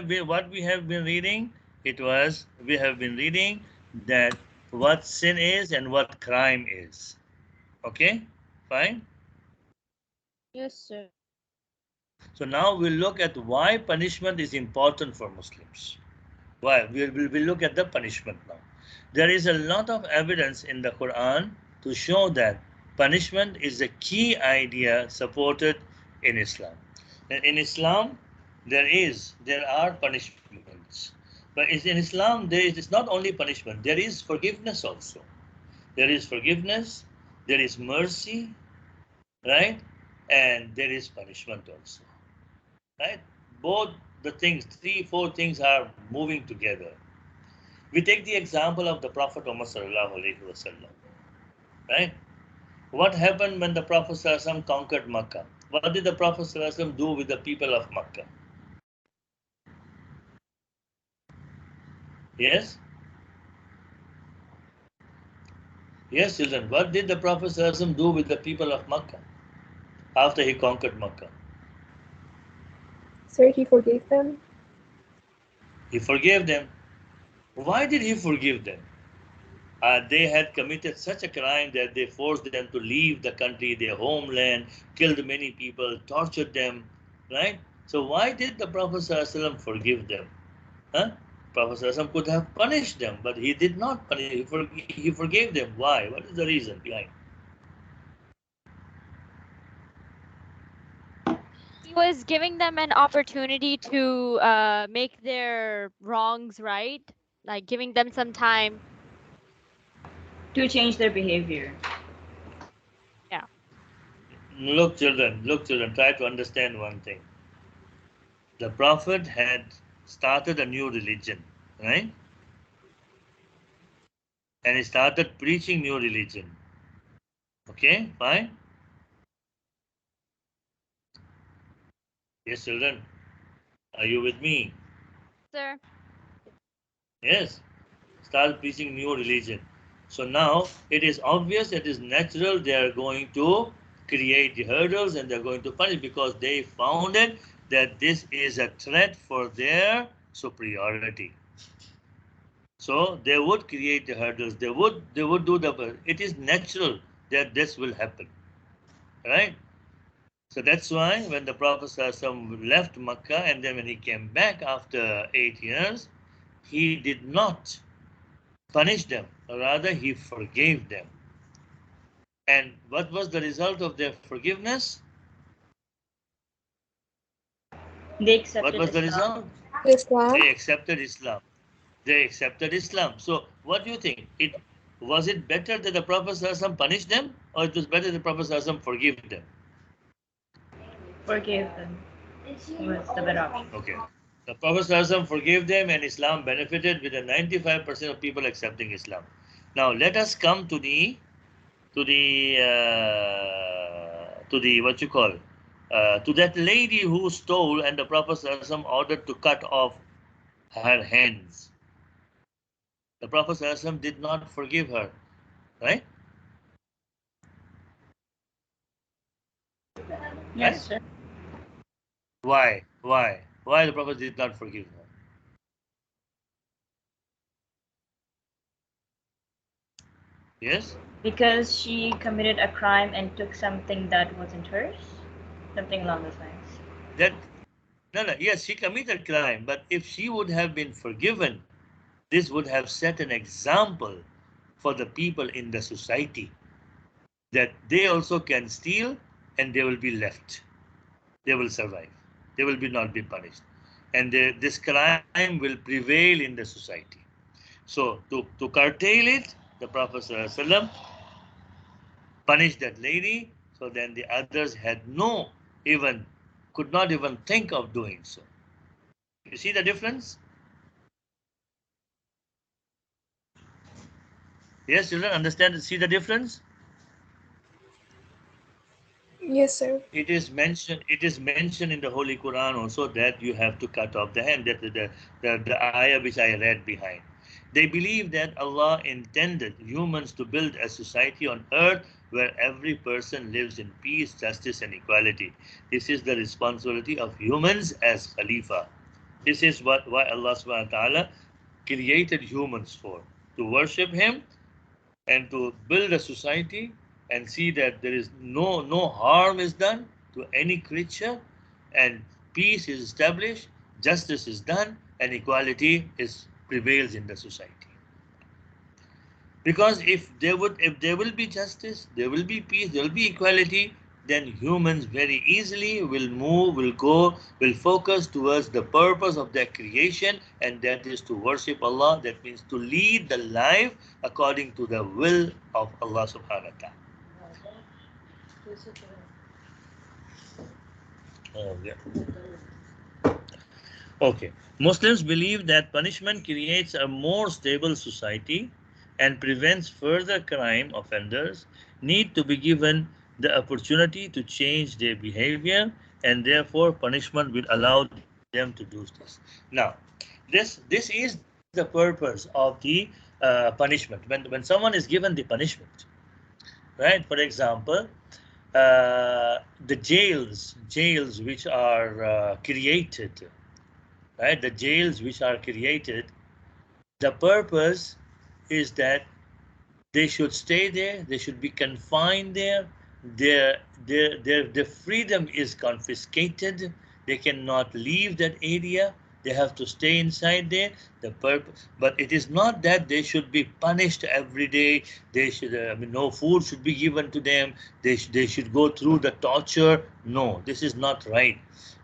been reading, we have been reading that what sin is and what crime is. Okay, fine. Yes, sir. So now we'll look at why punishment is important for Muslims. Why? We'll look at the punishment now. There is a lot of evidence in the Quran to show that punishment is a key idea supported in Islam. In Islam, there are punishments, but in Islam it's not only punishment. There is forgiveness also. There is forgiveness. There is mercy, right? And there is punishment also, right? Both the things, three, four things are moving together. We take the example of the Prophet Muhammad sallallahu alaihi wasallam, right? What happened when the Prophet sallallahu alaihi wasallam conquered Makkah? What did the Prophet sallallahu alaihi wasallam do with the people of Makkah? Yes? Yes, children. What did the Prophet ﷺ do with the people of Makkah after he conquered Makkah? Sir, he forgave them. He forgave them. Why did he forgive them? They had committed such a crime that they forced them to leave the country, their homeland, killed many people, tortured them, right? So why did the Prophet ﷺ forgive them? Huh? Prophet ﷺ could have punished them, but he did not punish. He forgave them. Why? What is the reason behind? He was giving them an opportunity to make their wrongs right, like giving them some time. To change their behavior. Yeah. Look, children, try to understand one thing. The Prophet had started a new religion, right? And he started preaching new religion. Okay, fine? Yes, children. Are you with me? Sir. Yes. Start preaching new religion. So now it is obvious, it is natural they are going to create the hurdles and they're going to punish because they found it that this is a threat for their superiority. So they would create the hurdles. They would do the. It is natural that this will happen, right? So that's why when the Prophet ﷺ left Makkah and then when he came back after 8 years, he did not punish them. Rather, he forgave them. And what was the result of their forgiveness? They accepted What was the Islam. result? Islam. They accepted Islam. They accepted Islam. So what do you think? Was it better that the Prophet ﷺ punished them, or it was better that the Prophet ﷺ forgive them? Forgave them. Was the better option. Okay. The Prophet ﷺ forgave them, and Islam benefited with the 95% of people accepting Islam. Now let us come to the what you call to that lady who stole, and the Prophet ﷺ ordered to cut off her hands. The Prophet ﷺ did not forgive her, right? Yes, sir. Why? Why the Prophet did not forgive her? Yes? Because she committed a crime and took something that wasn't hers. Something along those lines. That no, yes, she committed crime, but if she would have been forgiven, this would have set an example for the people in the society that they also can steal and they will be left. They will survive. They will not be punished. And this crime will prevail in the society. So to curtail it, the Prophet ﷺ punished that lady, so then the others had could not even think of doing so. You see the difference? Yes, children, understand, see the difference? Yes, sir. It is mentioned in the Holy Quran also that you have to cut off the hand. That the ayah which I read behind. They believe that Allah intended humans to build a society on earth where every person lives in peace, justice, and equality. This is the responsibility of humans as Khalifa. This is why Allah subhanahu wa ta'ala created humans for, to worship Him and to build a society and see that there is no harm is done to any creature, and peace is established, justice is done, and equality is prevails in the society. Because if there will be justice, there will be peace, there will be equality, then humans very easily will focus towards the purpose of their creation, and that is to worship Allah. That means to lead the life according to the will of Allah subhanahu wa ta'ala. Oh, yeah. Okay. Muslims believe that punishment creates a more stable society and prevents further crime. Offenders need to be given the opportunity to change their behavior, and therefore punishment will allow them to do this. Now, this is the purpose of the punishment. When someone is given the punishment, right? For example, the jails which are created, right? The jails which are created, the purpose is that they should stay there, they should be confined there, their freedom is confiscated, they cannot leave that area, they have to stay inside there. The purpose, but it is not that they should be punished every day. They should, no food should be given to them. They should go through the torture. No, this is not right.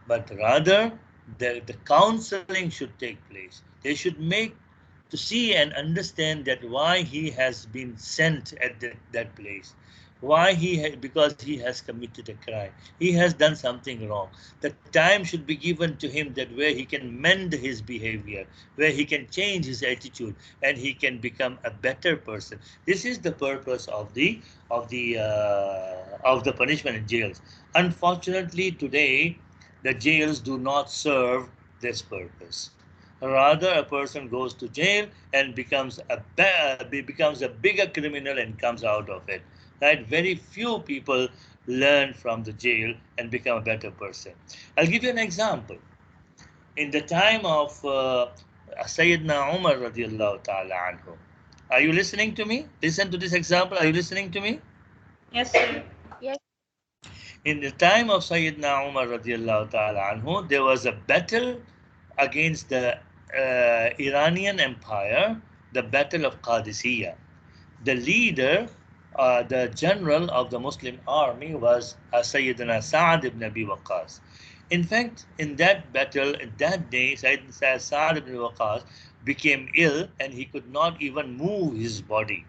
But rather, the counseling should take place. They should make to see and understand that why he has been sent at that place, why because he has committed a crime, he has done something wrong. The time should be given to him that where he can mend his behavior, where he can change his attitude, and he can become a better person. This is the purpose of the punishment in jails. Unfortunately, today the jails do not serve this purpose. Rather, a person goes to jail and becomes a bigger criminal and comes out of it. Right? Very few people learn from the jail and become a better person. I'll give you an example. In the time of Sayyidina Umar radiallahu ta'ala anhu. Are you listening to me? Listen to this example. Are you listening to me? Yes, sir. Yes. In the time of Sayyidina Umar radiallahu ta'ala anhu, there was a battle against the Iranian Empire, the Battle of Qadisiyah. The leader, the general of the Muslim army was Sayyidina Sa'ad ibn Abi Waqqas. In fact, in that battle, in that day, Sayyidina Sa'ad ibn Waqqas became ill and he could not even move his body.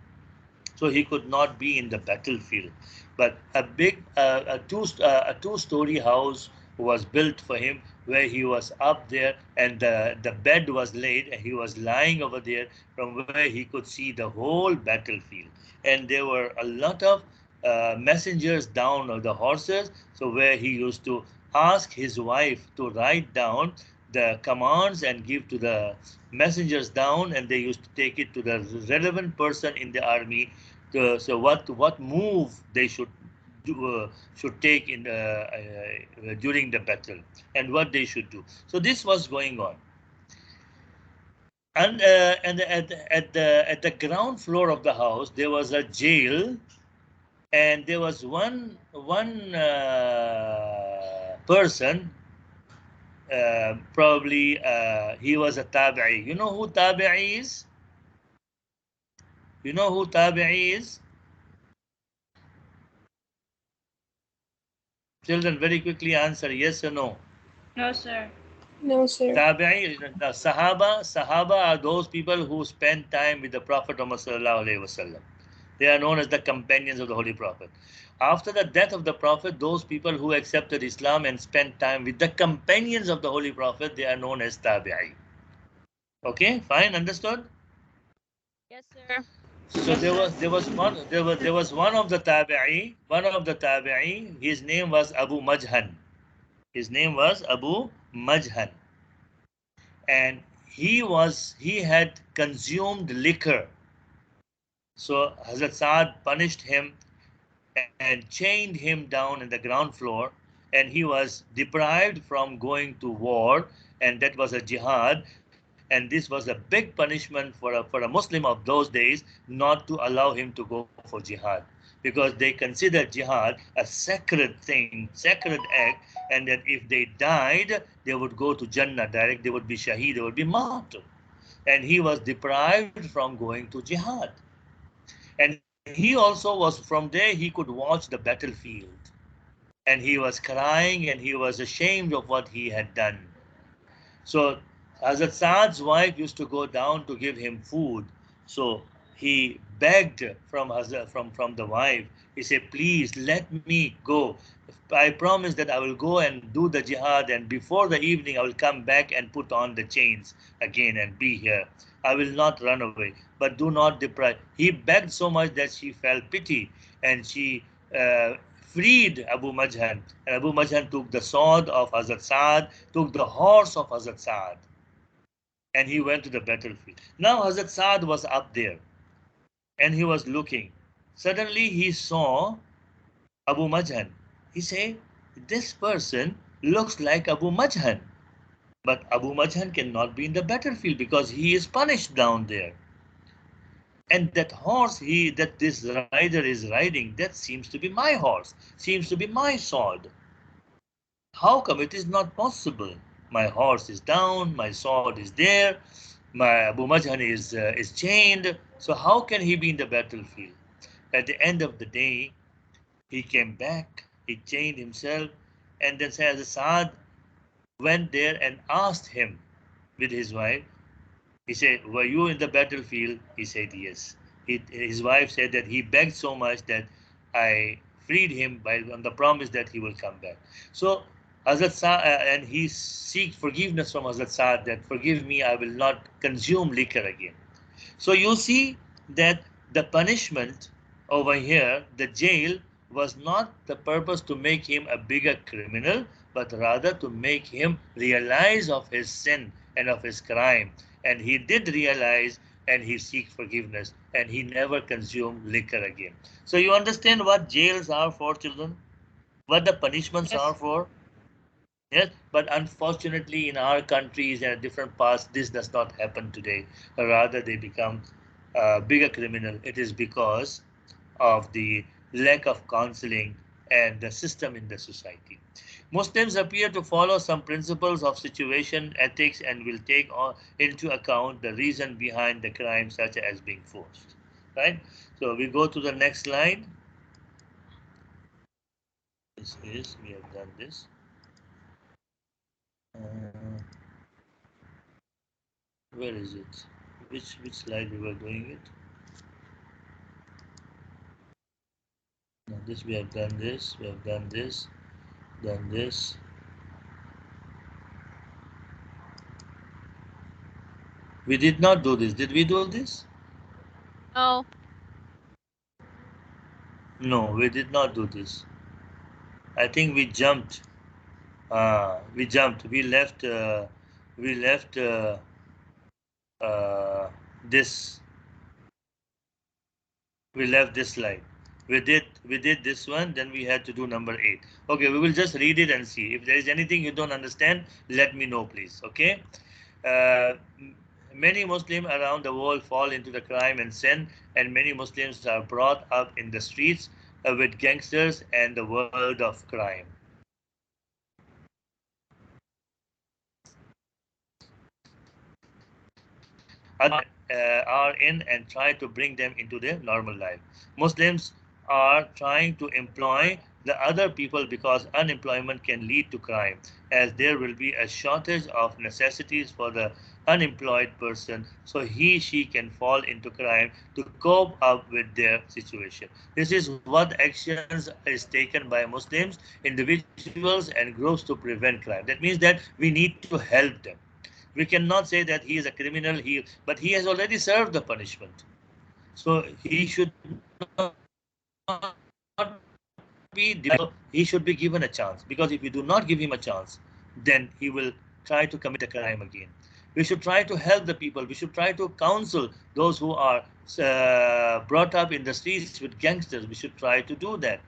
So he could not be in the battlefield. But a big, a two-story house was built for him where he was up there and the bed was laid and he was lying over there from where he could see the whole battlefield. And there were a lot of messengers down on the horses. So where he used to ask his wife to write down the commands and give to the messengers down, and they used to take it to the relevant person in the army. So what move they should should take in during the battle and what they should do. So this was going on, and at the ground floor of the house there was a jail, and there was one person. Probably he was a tabi'i. You know who tabi'i is? You know who tabi'i is? Children, very quickly answer yes or no. No, sir. No, sir. Tabi'i, Sahaba are those people who spend time with the Prophet Muhammad sallallahu alaihi wasallam. They are known as the companions of the Holy Prophet. After the death of the Prophet, those people who accepted Islam and spent time with the companions of the Holy Prophet, they are known as Tabi'i. Okay, fine, understood? Yes, sir. So there was one of the tabi'i. His name was Abu Majhan. His name was Abu Majhan, and he had consumed liquor. So Hazrat Saad punished him and chained him down in the ground floor, and he was deprived from going to war, and that was a jihad. And this was a big punishment for a Muslim of those days not to allow him to go for jihad, because they considered jihad a sacred thing, sacred act, and that if they died, they would go to Jannah direct, they would be shaheed, they would be martyred. And he was deprived from going to jihad. And he also was, from there, he could watch the battlefield. And he was crying and he was ashamed of what he had done. So Hazrat Saad's wife used to go down to give him food. So he begged from the wife. He said, please let me go. I promise that I will go and do the jihad, and before the evening I will come back and put on the chains again and be here. I will not run away, but do not deprive. He begged so much that she felt pity, and she freed Abu Majhan. And Abu Majhan took the sword of Hazrat Saad, took the horse of Hazrat Saad, and he went to the battlefield. Now Hazrat Saad was up there and he was looking. Suddenly he saw Abu Majhan. He said, this person looks like Abu Majhan. But Abu Majhan cannot be in the battlefield because he is punished down there. And that horse that this rider is riding, that seems to be my horse, seems to be my sword. How come it is not possible? My horse is down, my sword is there, my Abu Majhan is chained. So how can he be in the battlefield? At the end of the day, he came back, he chained himself, and then Saad went there and asked him with his wife. He said, were you in the battlefield? He said, yes. His wife said that he begged so much that I freed him on the promise that he will come back. So Hazrat Saad, and he seeked forgiveness from Hazrat Saad that forgive me, I will not consume liquor again. So you see that the punishment over here, the jail, was not the purpose to make him a bigger criminal, but rather to make him realize of his sin and of his crime. And he did realize and he seek forgiveness and he never consumed liquor again. So you understand what jails are for, children? What the punishments Yes. are for? Yes, but unfortunately in our countries and different parts, this does not happen today. Rather, they become a bigger criminal. It is because of the lack of counseling and the system in the society. Muslims appear to follow some principles of situation ethics and will take into account the reason behind the crime, such as being forced. Right? So we go to the next slide. We have done this. Where is it? Which slide we were doing it? No, this we have done this, we have done this, done this. We did not do this. Did we do this? No. No, we did not do this. I think we jumped. We jumped. We left. We left this. We left this slide. We did this one. Then we had to do number 8. Okay, we will just read it and see. If there is anything you don't understand, let me know, please. Okay. Uh, Many Muslims around the world fall into the crime and sin, and many Muslims are brought up in the streets with gangsters and the world of crime. Are in and try to bring them into their normal life. Muslims are trying to employ the other people because unemployment can lead to crime, as there will be a shortage of necessities for the unemployed person, so she can fall into crime to cope up with their situation. This is what actions is taken by Muslims, individuals and groups to prevent crime. That means that we need to help them. We cannot say that he is a criminal, but he has already served the punishment. So he should not he should be given a chance, because if we do not give him a chance, then he will try to commit the crime again. We should try to help the people. We should try to counsel those who are brought up in the streets with gangsters. We should try to do that.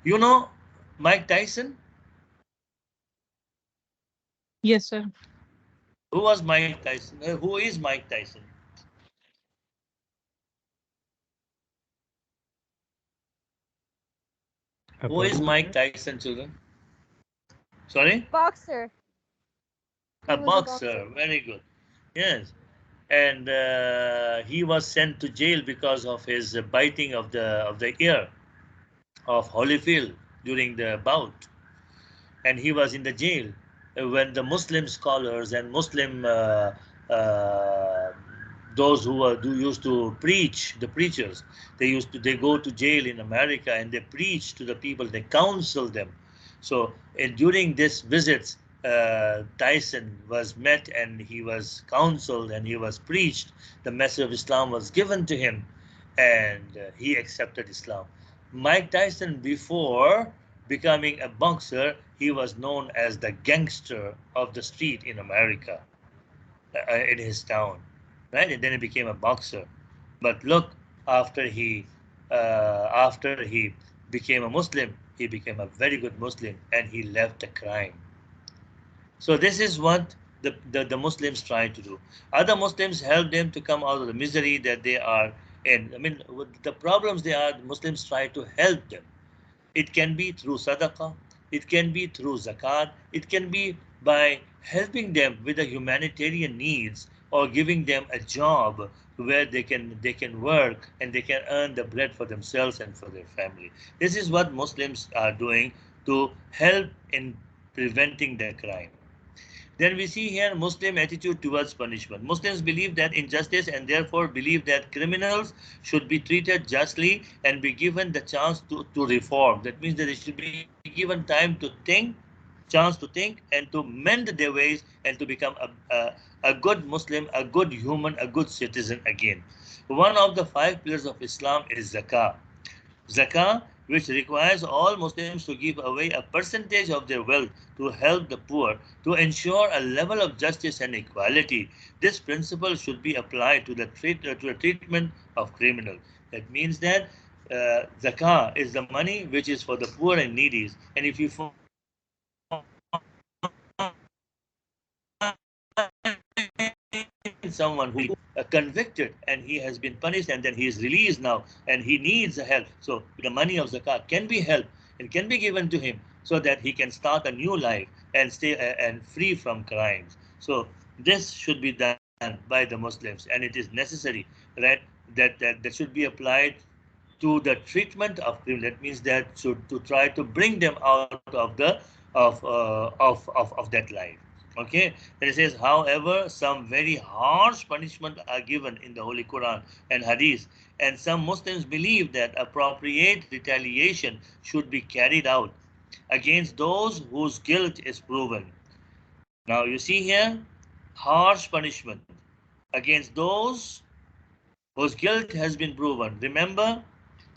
You know Mike Tyson? Yes, sir. Who was Mike Tyson? Who is Mike Tyson? Who is Mike Tyson, children? Sorry? Boxer. A boxer. Very good. Yes. And he was sent to jail because of his biting of the ear of Holyfield during the bout. And he was in the jail when the Muslim scholars and Muslim uh, those who used to preach, the preachers, they go to jail in America and they preach to the people, they counsel them. So during this visits, Tyson was met and he was counseled and he was preached. The message of Islam was given to him and he accepted Islam. Mike Tyson, before becoming a boxer, he was known as the gangster of the street in America. in his town, right? And then he became a boxer. But look, after he became a Muslim, he became a very good Muslim, and he left the crime. So this is what the Muslims try to do. Other Muslims help them to come out of the misery that they are in. I mean, with the problems they are, Muslims try to help them. It can be through sadaqah, it can be through zakat, it can be by helping them with the humanitarian needs or giving them a job where they can work and they can earn the bread for themselves and for their family. This is what Muslims are doing to help in preventing the crime. Then we see here Muslim attitude towards punishment. Muslims believe that injustice and therefore believe that criminals should be treated justly and be given the chance to reform. That means that they should be given time to think, chance to think and to mend their ways and to become a good Muslim, a good human, a good citizen again. One of the five pillars of Islam is zakah. Zakah, which requires all Muslims to give away a percentage of their wealth to help the poor, to ensure a level of justice and equality. This principle should be applied to the treatment of criminals. That means that zakah is the money which is for the poor and needy. And if you find someone who is convicted and he has been punished and then he is released now and he needs help, so the money of zakat can be helped and can be given to him so that he can start a new life and stay and free from crimes. So this should be done by the Muslims, and it is necessary, right, that should be applied to the treatment of criminals. That means that should to try to bring them out of the of that life. Okay, then it says, however, some very harsh punishment are given in the Holy Quran and Hadith, and some Muslims believe that appropriate retaliation should be carried out against those whose guilt is proven. Now you see here, harsh punishment against those whose guilt has been proven. Remember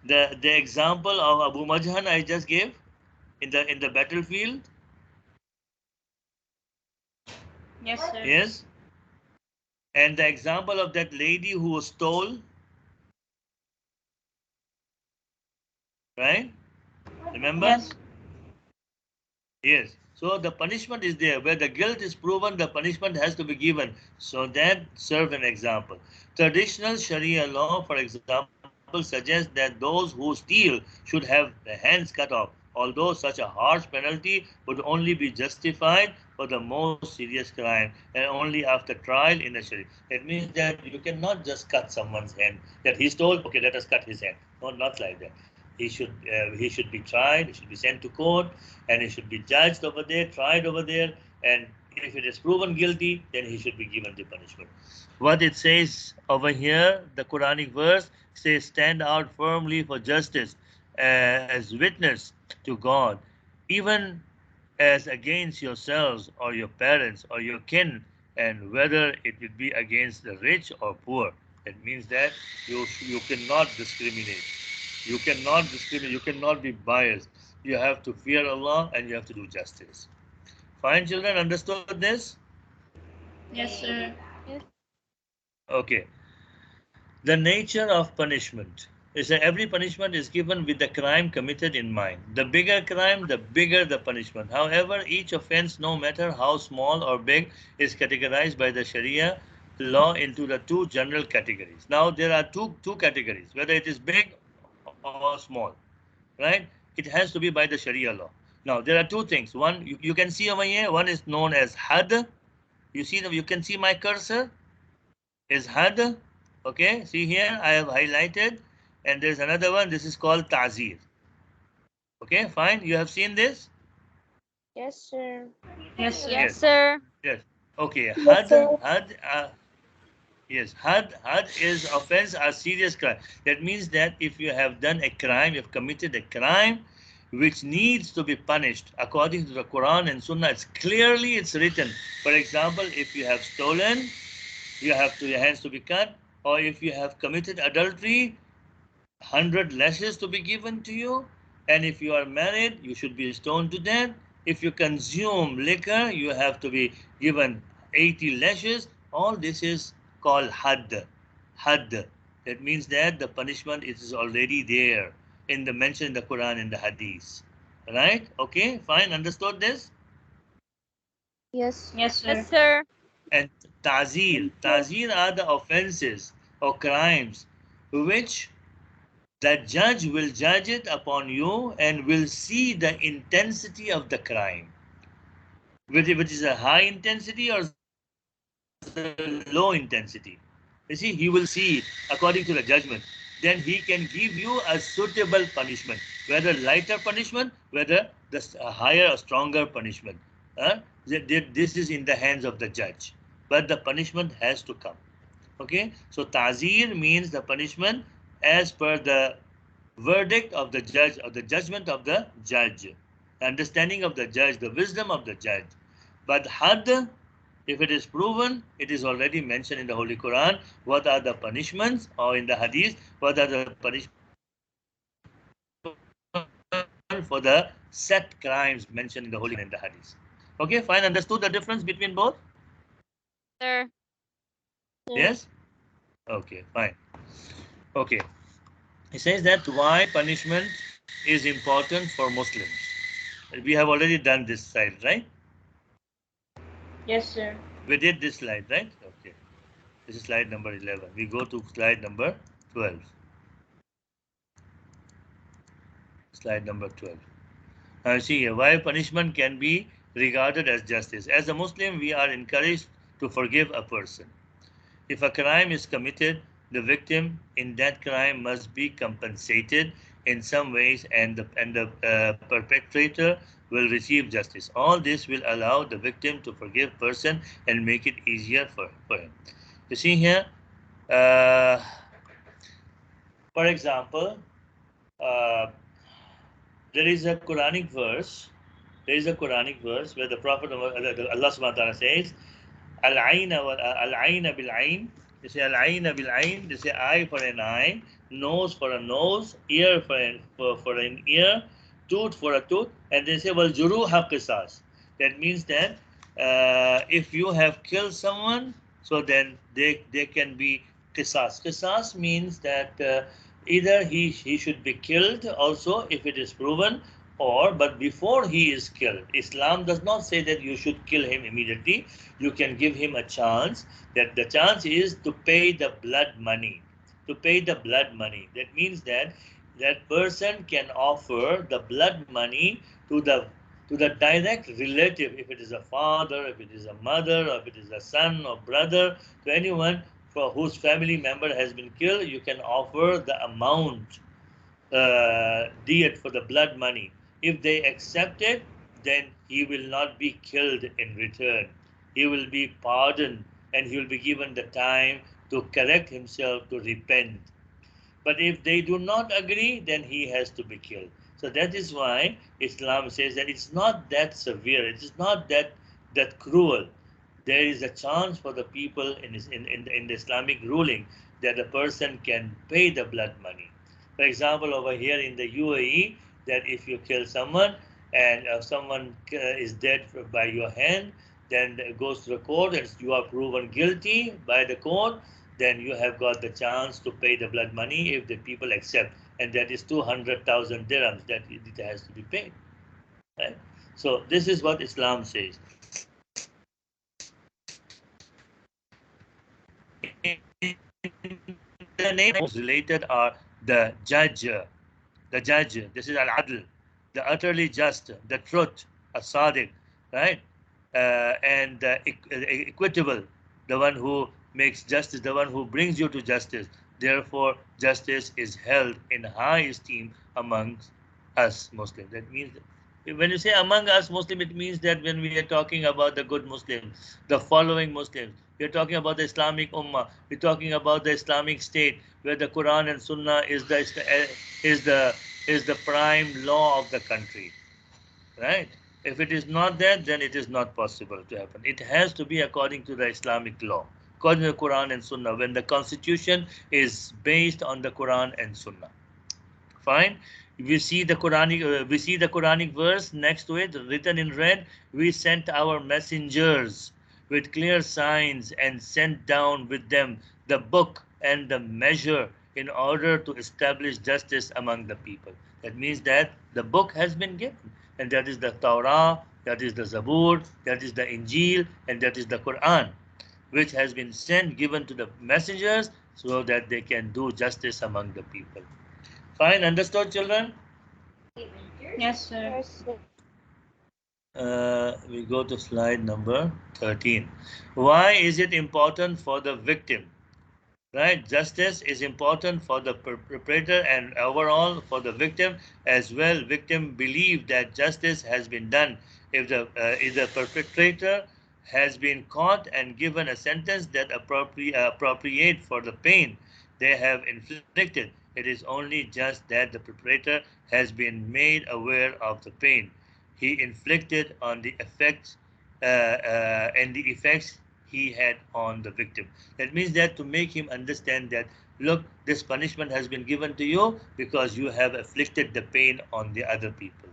the example of Abu Majhan I just gave in the battlefield? Yes, sir. Yes. And the example of that lady who was stole, right? Remember? Yes. Yes. So the punishment is there. Where the guilt is proven, the punishment has to be given. So that serve an example. Traditional Sharia law, for example, suggests that those who steal should have their hands cut off, although such a harsh penalty would only be justified for the most serious crime and only after trial in a Sharia. It means that you cannot just cut someone's hand. That he stole, okay, let us cut his hand. No, not like that. He should be tried. He should be sent to court, and he should be judged over there, tried over there, and if it is proven guilty, then he should be given the punishment. What it says over here, the Quranic verse says, stand out firmly for justice as witness to God, even as against yourselves or your parents or your kin, and whether it would be against the rich or poor. It means that you cannot discriminate. You cannot discriminate. You cannot be biased. You have to fear Allah and you have to do justice. Fine, children, understood this? Yes, sir. Okay. The nature of punishment is that every punishment is given with the crime committed in mind. The bigger crime, the bigger the punishment. However, each offense, no matter how small or big, is categorized by the Sharia law into the two general categories. Now, there are two categories, whether it is big or small, right? It has to be by the Sharia law. Now, there are two things. One, you can see over here, one is known as had. You can see my cursor is had. Okay, see here, I have highlighted, and there's another one. This is called ta'zir. Okay, fine. You have seen this? Yes, sir. Yes, sir. Yes, sir. Yes. Okay, Yes, sir. yes, had is offense or serious crime. That means that if you have done a crime, you have committed a crime which needs to be punished according to the Quran and Sunnah. It's written. For example, if you have stolen, your hands to be cut, or if you have committed adultery, 100 lashes to be given to you, and if you are married, you should be stoned to death. If you consume liquor, you have to be given 80 lashes, All this is called had. Had. That means that the punishment is already there in the mention in the Quran and the Hadees. Right? Okay, fine. Understood this? Yes. Yes, sir. Yes, sir. And Tazir. Tazir are the offenses or crimes which the judge will judge it upon you and will see the intensity of the crime, which is a high intensity or low intensity. You see, he will see it according to the judgment. Then he can give you a suitable punishment, whether lighter punishment, whether the higher or stronger punishment. This is in the hands of the judge, but the punishment has to come. Okay, so tazir means the punishment as per the verdict of the judge or the judgment of the judge, the understanding of the judge, the wisdom of the judge. But had, if it is proven, it is already mentioned in the Holy Quran, what are the punishments, or in the Hadith, what are the punishments for the set crimes mentioned in the Holy Quran and the Hadith. Okay, fine, understood the difference between both? Sir. Yes? Okay, fine. Okay. He says that why punishment is important for Muslims. We have already done this slide, right? Yes, sir. We did this slide, right? Okay. This is slide number 11. We go to slide number 12. Slide number 12. Now see here, why punishment can be regarded as justice. As a Muslim, we are encouraged to forgive a person. If a crime is committed, the victim in that crime must be compensated in some ways, and the perpetrator will receive justice. All this will allow the victim to forgive person and make it easier for him. You see here, for example, uh, there is a Quranic verse. There is a Quranic verse where the Prophet Allah Subhanahu wa Taala says, Al-Aina bil-Ain. They say Al-Aina bil-Ain. They say eye for an eye, nose for a nose, ear for an ear, tooth for a tooth. And they say, Wal juruha qisas. That means that if you have killed someone, so then they can be qisas. Qisas means that either he should be killed also if it is proven, but before he is killed, Islam does not say that you should kill him immediately. You can give him a chance. That the chance is to pay the blood money. To pay the blood money. That means that that person can offer the blood money to the direct relative, if it is a father, if it is a mother, or if it is a son or brother, to anyone for whose family member has been killed, you can offer the amount diet for the blood money. If they accept it, then he will not be killed in return. He will be pardoned and he will be given the time to correct himself, to repent. But if they do not agree, then he has to be killed. So that is why Islam says that it's not that severe, it is not that cruel. There is a chance for the people in the Islamic ruling that the person can pay the blood money. For example, over here in the UAE, that if you kill someone and someone is dead by your hand, then it goes to the court and you are proven guilty by the court, then you have got the chance to pay the blood money if the people accept. And that is 200,000 dirhams that it has to be paid. Right? So this is what Islam says. The names related are the judge. The judge, this is al-adl, the utterly just, the truth, as-sadiq, right? And equitable, the one who makes justice, the one who brings you to justice. Therefore, justice is held in high esteem amongst us Muslims. That means, when you say among us Muslims, it means that when we are talking about the good Muslims, the following Muslims, we are talking about the Islamic Ummah, we're talking about the Islamic State, where the Quran and Sunnah is the prime law of the country, right? If it is not that, then it is not possible to happen. It has to be according to the Islamic law, according to the Quran and Sunnah, when the constitution is based on the Quran and Sunnah. Fine. We see the Quranic verse next to it, written in red. We sent our messengers with clear signs and sent down with them the book and the measure in order to establish justice among the people. That means that the book has been given, and that is the Torah, that is the Zabur, that is the Injil, and that is the Quran, which has been sent, given to the messengers so that they can do justice among the people. Fine, understood, children? Yes, sir. Yes, sir. We go to slide number 13. Why is it important for the victim? Right? Justice is important for the perpetrator and overall for the victim as well. Victim believe that justice has been done if the perpetrator has been caught and given a sentence that appropriate for the pain they have inflicted. It is only just that the perpetrator has been made aware of the pain he inflicted on the effects and the effects he had on the victim. That means that to make him understand that, look, this punishment has been given to you because you have afflicted the pain on the other people.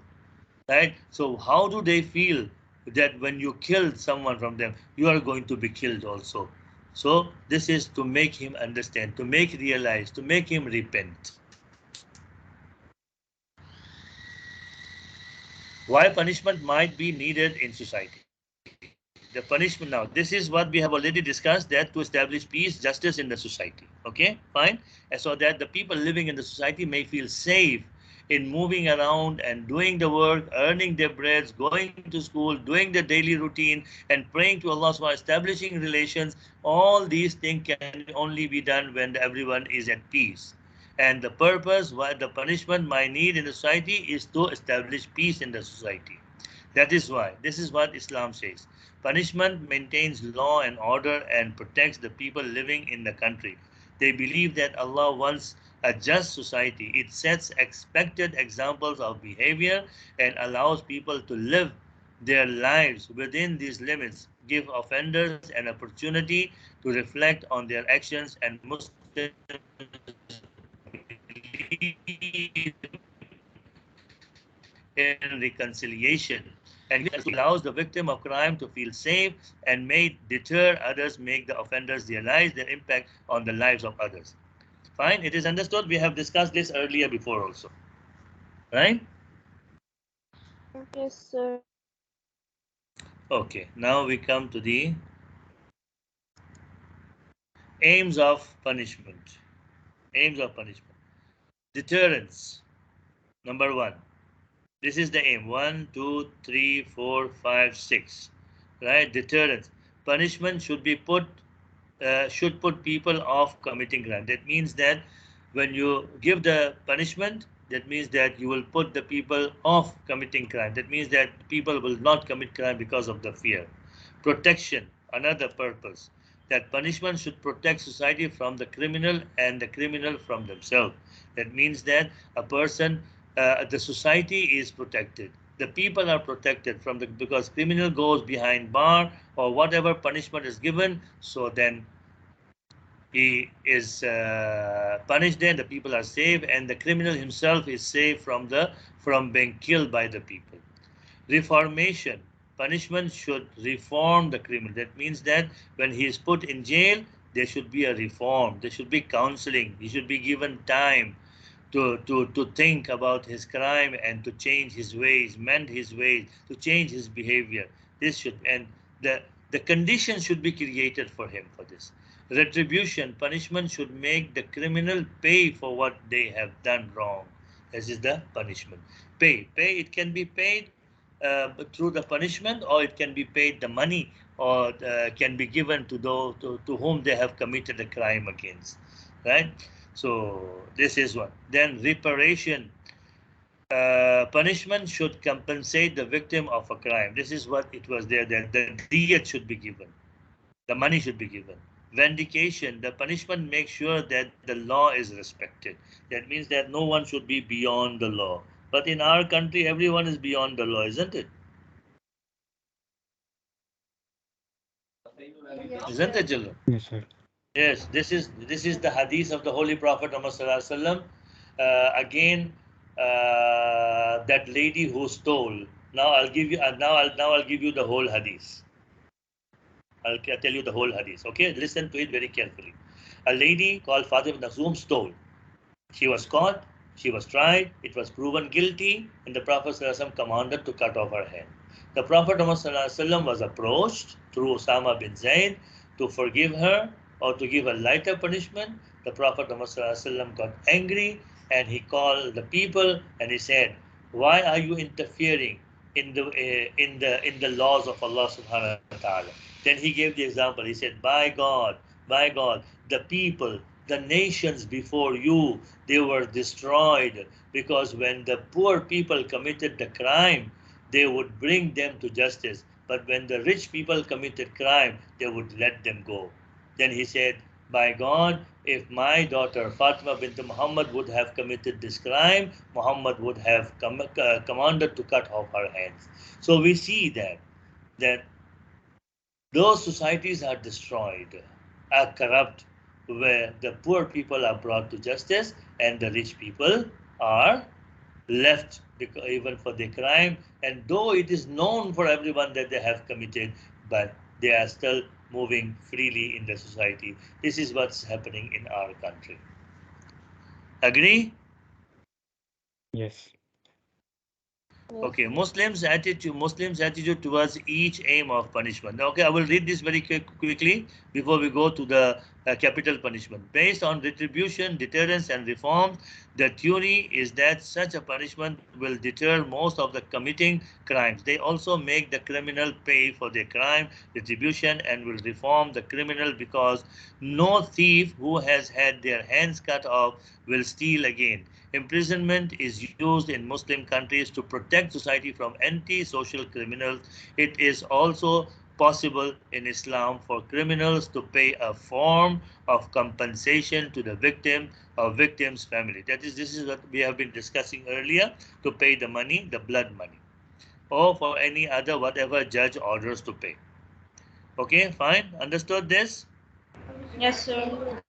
Right? So how do they feel that when you killed someone from them, you are going to be killed also? So this is to make him understand, to make realize, to make him repent. Why punishment might be needed in society? The punishment now, this is what we have already discussed, that to establish peace, justice in the society. Okay, fine. And so that the people living in the society may feel safe in moving around and doing the work, earning their breads, going to school, doing the daily routine, and praying to Allah subhanahu wa ta'ala, establishing relations. All these things can only be done when everyone is at peace. And the purpose why the punishment might need in the society is to establish peace in the society. That is why, this is what Islam says. Punishment maintains law and order and protects the people living in the country. They believe that Allah wants a just society. It sets expected examples of behavior and allows people to live their lives within these limits, give offenders an opportunity to reflect on their actions, and Muslims in reconciliation. And allows the victim of crime to feel safe and may deter others, make the offenders realize their impact on the lives of others. Fine, it is understood. We have discussed this earlier before also. Right? Yes, sir. Okay, now we come to the aims of punishment. Aims of punishment. Deterrence. Number one. This is the aim. 1, 2, 3, 4, 5, 6. Right? Deterrence. Punishment should put people off committing crime. That means that when you give the punishment, that means that you will put the people off committing crime. That means that people will not commit crime because of the fear. Protection, another purpose. That punishment should protect society from the criminal and the criminal from themselves. That means that a person, the society is protected. The people are protected from the because criminal goes behind bar or whatever punishment is given. So then he is punished. Then the people are safe, and the criminal himself is safe from being killed by the people. Reformation. Punishment should reform the criminal. That means that when he is put in jail, there should be a reform. There should be counseling. He should be given time to think about his crime and to change his ways, mend his ways, to change his behavior. This should and the conditions should be created for him for this. Retribution, punishment should make the criminal pay for what they have done wrong. This is the punishment. Pay. It can be paid through the punishment, or it can be paid the money, or can be given to those to whom they have committed a crime against. Right? So this is one. Then reparation. Punishment should compensate the victim of a crime. This is what it was there. That the diyat should be given. The money should be given. Vindication. The punishment makes sure that the law is respected. That means that no one should be beyond the law. But in our country, everyone is beyond the law, isn't it? Isn't it, children? Yes, sir. Yes, this is the hadith of the Holy Prophet Muhammad Sallallahu Alaihi Wasallam. Again, that lady who stole. Now I'll give you. Now I'll give you the whole hadith. I'll tell you the whole hadith. Okay, listen to it very carefully. A lady called Fatima Nazum stole. She was caught, she was tried, it was proven guilty, and the Prophet ﷺ commanded to cut off her hand. The Prophet ﷺ was approached through Osama bin Zayd to forgive her or to give a lighter punishment. The Prophet ﷺ got angry and he called the people and he said, "Why are you interfering in the laws of Allah subhanahu wa ta'ala?" Then he gave the example. He said, by God, the people, the nations before you, they were destroyed because when the poor people committed the crime, they would bring them to justice. But when the rich people committed crime, they would let them go. Then he said, by God, if my daughter Fatima bint Muhammad would have committed this crime, Muhammad would have commanded to cut off her hands. So we see that those societies are destroyed, are corrupt, where the poor people are brought to justice and the rich people are left even for their crime. And though it is known for everyone that they have committed, but they are still moving freely in the society. This is what's happening in our country. Agree? Yes. Okay, Muslims' attitude towards each aim of punishment. Okay, I will read this very quickly before we go to the capital punishment. Based on retribution, deterrence, and reform, the theory is that such a punishment will deter most of the committing crimes. They also make the criminal pay for their crime, retribution, and will reform the criminal because no thief who has had their hands cut off will steal again. Imprisonment is used in Muslim countries to protect society from anti-social criminals. It is also possible in Islam for criminals to pay a form of compensation to the victim or victim's family. This is what we have been discussing earlier, to pay the money, the blood money, or for any other whatever judge orders to pay. Okay, fine. Understood this? Yes, sir.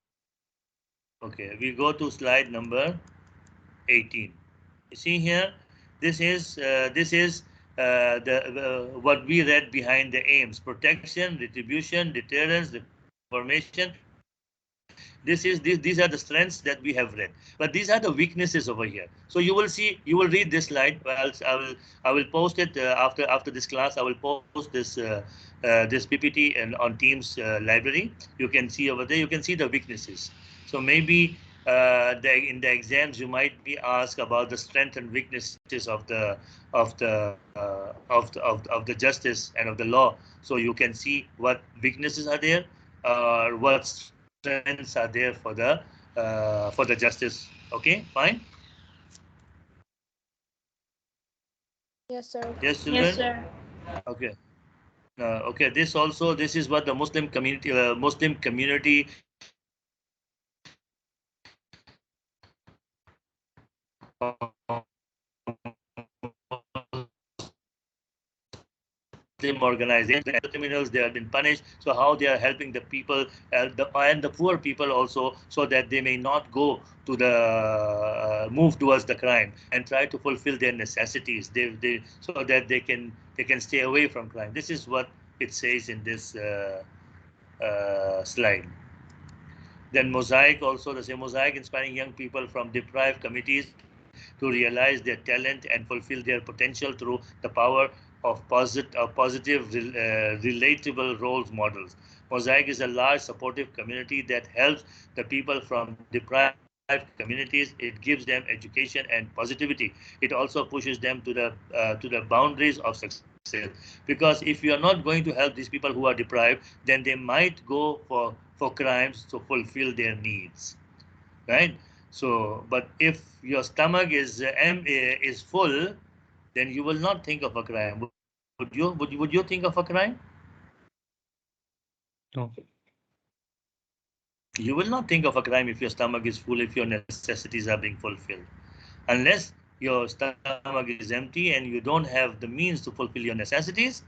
Okay, we go to slide number 18. You see here, this is the what we read behind the aims: protection, retribution, deterrence, reformation. These are the strengths that we have read, but these are the weaknesses over here. So you will see, you will read this slide. Well, I will post it after this class. I will post this PPT and on Teams library. You can see over there. You can see the weaknesses. So maybe in the exams you might be asked about the strength and weaknesses of the justice and of the law. So you can see what weaknesses are there, what strengths are there for the justice. Okay, fine. Yes, sir. Yes, Yes, children. sir. Okay. Okay. This is what the Muslim community Muslim organizations, the criminals, they have been punished. So how they are helping the people and the poor people also, so that they may not go to the move towards the crime and try to fulfill their necessities. So that they can stay away from crime. This is what it says in this slide. Then Mosaic also, the same Mosaic inspiring young people from deprived communities to realize their talent and fulfill their potential through the power of positive, relatable role models. Mosaic is a large supportive community that helps the people from deprived communities. It gives them education and positivity. It also pushes them to the boundaries of success. Because if you are not going to help these people who are deprived, then they might go for crimes to fulfill their needs, right? So, but if your stomach is full, then you will not think of a crime. Would you think of a crime? No. You will not think of a crime if your stomach is full, if your necessities are being fulfilled. Unless your stomach is empty and you don't have the means to fulfill your necessities,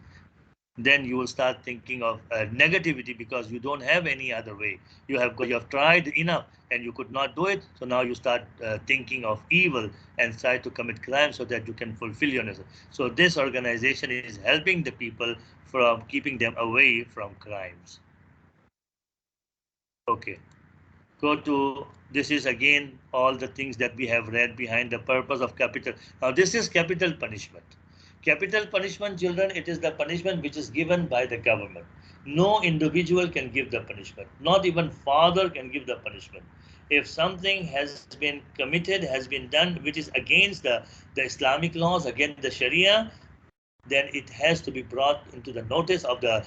then you will start thinking of negativity, because you don't have any other way. You have tried enough and you could not do it, so now you start thinking of evil and try to commit crime so that you can fulfill your necessity. So this organization is helping the people from keeping them away from crimes. Okay, go to, this is again all the things that we have read behind the purpose of capital. Now this is capital punishment. Capital punishment, children, it is the punishment which is given by the government. No individual can give the punishment. Not even father can give the punishment. If something has been committed, has been done, which is against the Islamic laws, against the Sharia, then it has to be brought into the notice of the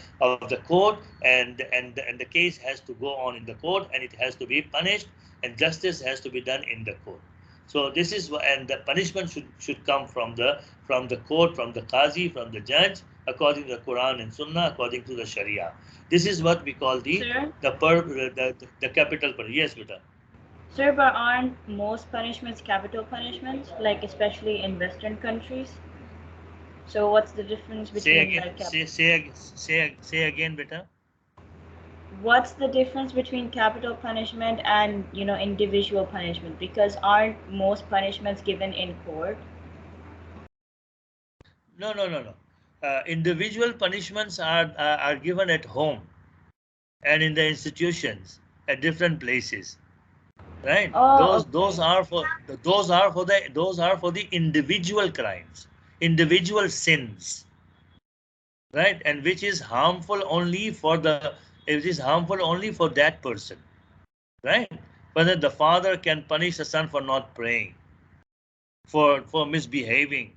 court, and the case has to go on in the court, and it has to be punished, and justice has to be done in the court. So this is, and the punishment should come from the court, from the qazi, from the judge, according to the Quran and Sunnah, according to the Sharia. This is what we call the Sir? the capital punishment. Yes, beta. Sir, but aren't most punishments capital punishments, like especially in Western countries? So what's the difference Say between again. like Say again, beta. what's the difference between capital punishment and individual punishment? Because aren't most punishments given in court? No. Individual punishments are given at home and in the institutions at different places, right? Oh, Those okay. are for the individual crimes, individual sins, right? And which is harmful only for that person, right? Whether the father can punish the son for not praying, for misbehaving,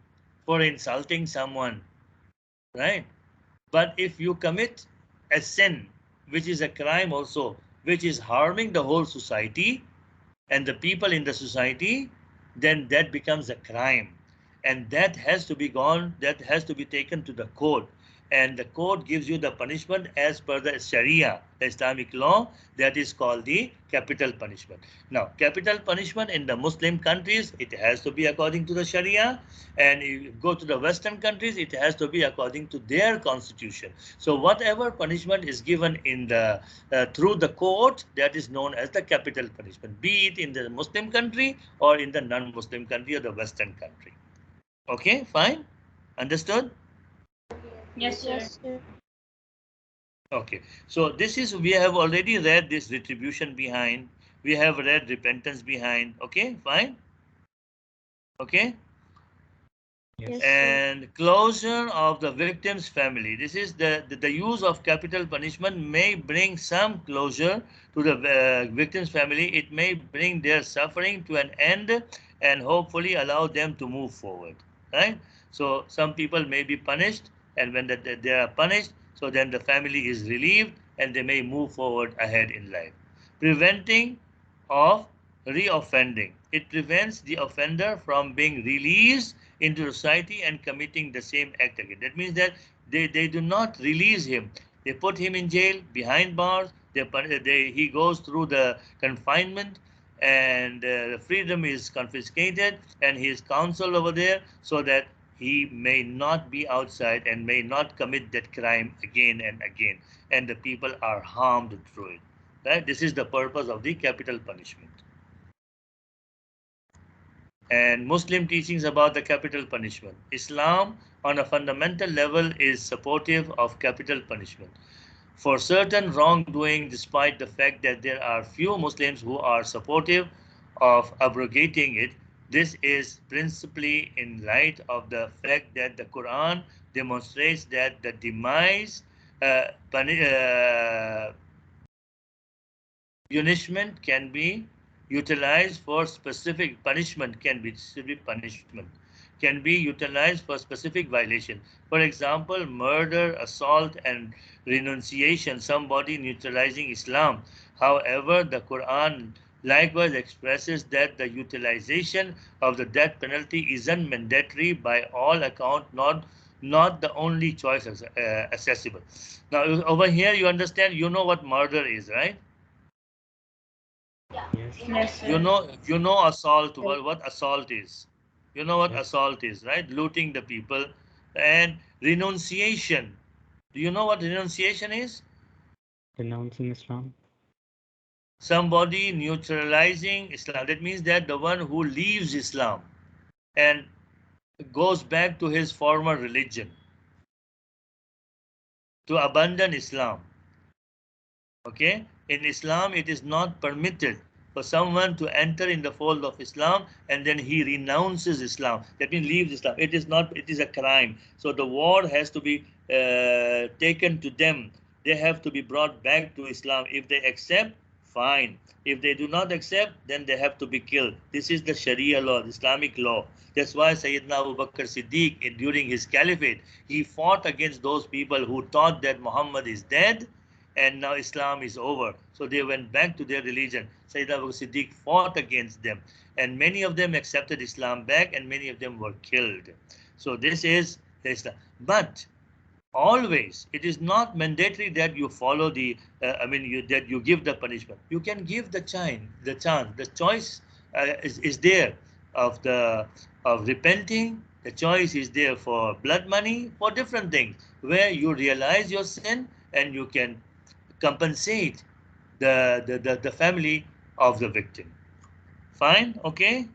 for insulting someone, right? But if you commit a sin, which is a crime also, which is harming the whole society and the people in the society, then that becomes a crime. And that has to be taken to the court. And the court gives you the punishment as per the Sharia, the Islamic law, that is called the capital punishment. Now, capital punishment in the Muslim countries, it has to be according to the Sharia. And if you go to the Western countries, it has to be according to their constitution. So whatever punishment is given in the through the court, that is known as the capital punishment, be it in the Muslim country or in the non-Muslim country or the Western country. Okay, fine, understood? Yes, sir. Okay, so this is, we have already read this retribution behind, we have read repentance behind. Okay, fine. Okay. Yes. And closure of the victim's family. This is the use of capital punishment may bring some closure to the victim's family. It may bring their suffering to an end and hopefully allow them to move forward, right? So some people may be punished, and when they are punished, so then the family is relieved and they may move forward ahead in life. Preventing of reoffending. It prevents the offender from being released into society and committing the same act again. That means that they do not release him. They put him in jail, behind bars. He goes through the confinement, and freedom is confiscated, and he is counseled over there so that he may not be outside and may not commit that crime again and again. And the people are harmed through it. Right? This is the purpose of the capital punishment. And Muslim teachings about the capital punishment. Islam, on a fundamental level, is supportive of capital punishment for certain wrongdoing, despite the fact that there are few Muslims who are supportive of abrogating it. This is principally in light of the fact that the Quran demonstrates that the demise, punishment can be utilized for specific punishment, can be utilized for specific violation. For example, murder, assault, and renunciation, somebody neutralizing Islam. However, the Quran likewise expresses that the utilization of the death penalty isn't mandatory by all account, not the only choice accessible. Now, over here, you understand, you know what murder is, right? Yes. Yes, sir. You know assault, what assault is. You know what Yes. assault is, right? Looting the people. And renunciation. Do you know what renunciation is? Renouncing Islam. Somebody neutralizing Islam. That means that the one who leaves Islam and goes back to his former religion, to abandon Islam. Okay? In Islam, it is not permitted for someone to enter in the fold of Islam and then he renounces Islam. That means leaves Islam. It is not, it is a crime. So the war has to be taken to them. They have to be brought back to Islam. If they accept, fine. If they do not accept, then they have to be killed. This is the Sharia law, the Islamic law. That's why Sayyidina Abu Bakr Siddiq, during his caliphate, he fought against those people who thought that Muhammad is dead and now Islam is over. So they went back to their religion. Sayyidina Abu Bakr Siddiq fought against them, and many of them accepted Islam back, and many of them were killed. So this is Islam. But always, it is not mandatory that you follow the. That you give the punishment. You can give the chance. The choice is there of repenting. The choice is there for blood money, for different things, where you realize your sin and you can compensate the family of the victim. Fine, okay?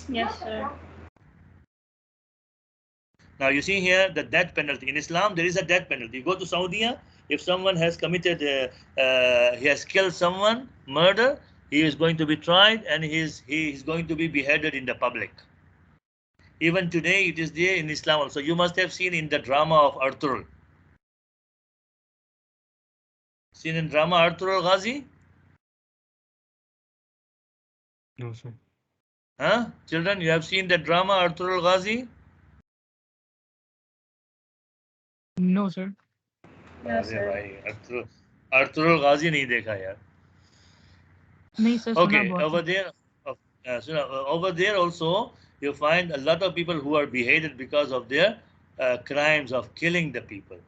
Yes, sir. Now you see here the death penalty. In Islam, there is a death penalty. You go to Saudi, if someone has committed, he has killed someone, murder, he is going to be tried and he is going to be beheaded in the public. Even today, it is there in Islam also. You must have seen in the drama of Arthur. Seen in drama Arthur al-Ghazi? No, sir. Huh? Children, you have seen the drama Arthur al-Ghazi? No, sir. No, sir. भाई Arthur al-Ghazi नहीं देखा यार. नहीं sir, सुना Okay, बहुत over है. there, over there also, you find a lot of people who are beheaded because of their crimes of killing the people.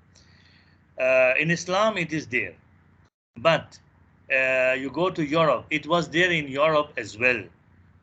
In Islam, it is there, but you go to Europe, it was there in Europe as well,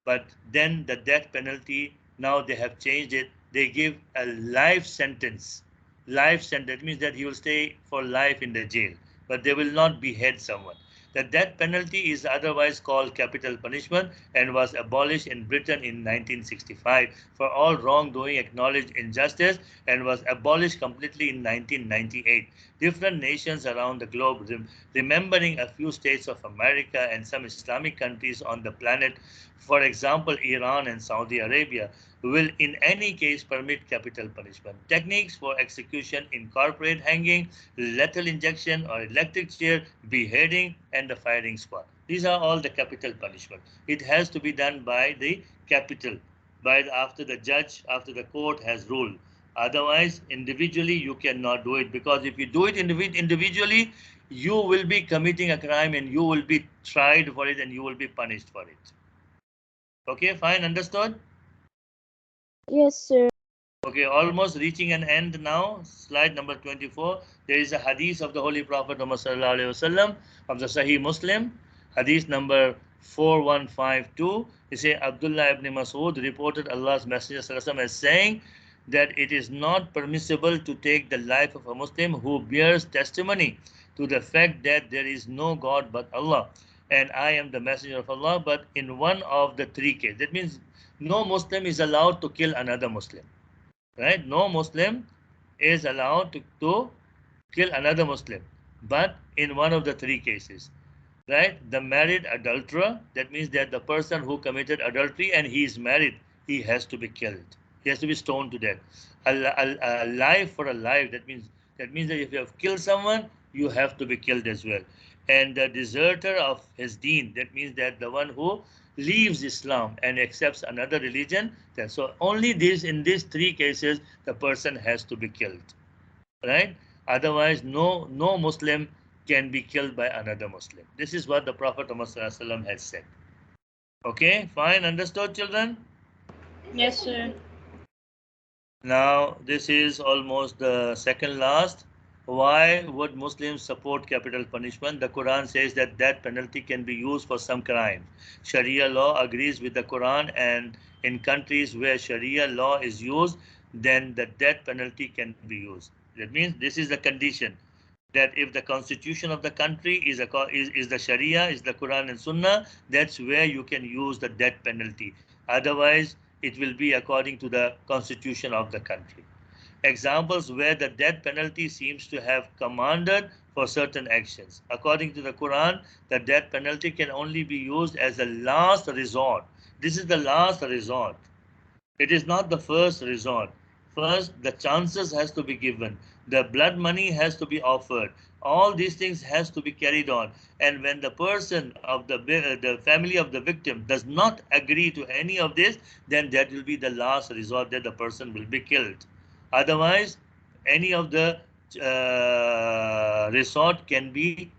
but then the death penalty, now they have changed it. They give a life sentence. Life sentence means that he will stay for life in the jail, but they will not behead someone. The death penalty is otherwise called capital punishment and was abolished in Britain in 1965 for all wrongdoing acknowledged injustice and was abolished completely in 1998. Different nations around the globe, remembering a few states of America and some Islamic countries on the planet, for example, Iran and Saudi Arabia, will in any case permit capital punishment. Techniques for execution incorporate hanging, lethal injection or electric chair, beheading, and the firing squad. These are all the capital punishment. It has to be done by the capital, after the judge, after the court has ruled. Otherwise, individually, you cannot do it, because if you do it individually, you will be committing a crime and you will be tried for it and you will be punished for it. Okay, fine, understood? Yes, sir. Okay, almost reaching an end now. Slide number 24. There is a hadith of the Holy Prophet Muhammad sallallahu alaihi wasallam of the Sahih Muslim, hadith number 4152. He says Abdullah ibn Mas'ud reported Allah's Messenger sallallahu alaihi wasallam as saying that it is not permissible to take the life of a Muslim who bears testimony to the fact that there is no God but Allah and I am the Messenger of Allah, but in one of the three cases. That means no Muslim is allowed to kill another Muslim. Right? No Muslim is allowed to kill another Muslim, but in one of the three cases. Right? The married adulterer, that means that the person who committed adultery and he is married, he has to be killed. He has to be stoned to death. A life for a life, that means that if you have killed someone, you have to be killed as well. And the deserter of his deen, that means that the one who leaves Islam and accepts another religion, then so only in these three cases the person has to be killed. Right? Otherwise, no Muslim can be killed by another Muslim. This is what the Prophet ﷺ has said. Okay, fine, understood, children? Yes, sir. Now, this is almost the second last. Why would Muslims support capital punishment? The Quran says that death penalty can be used for some crime. Sharia law agrees with the Quran, and in countries where Sharia law is used, then the death penalty can be used. That means this is the condition, that if the constitution of the country is the Sharia, is the Quran and Sunnah, that's where you can use the death penalty. Otherwise, it will be according to the constitution of the country. Examples where the death penalty seems to have commanded for certain actions. According to the Quran, the death penalty can only be used as a last resort. This is the last resort. It is not the first resort. First, the chances has to be given. The blood money has to be offered. All these things has to be carried on. And when the person of the family of the victim does not agree to any of this, then that will be the last resort that the person will be killed. Otherwise, any of the resort can be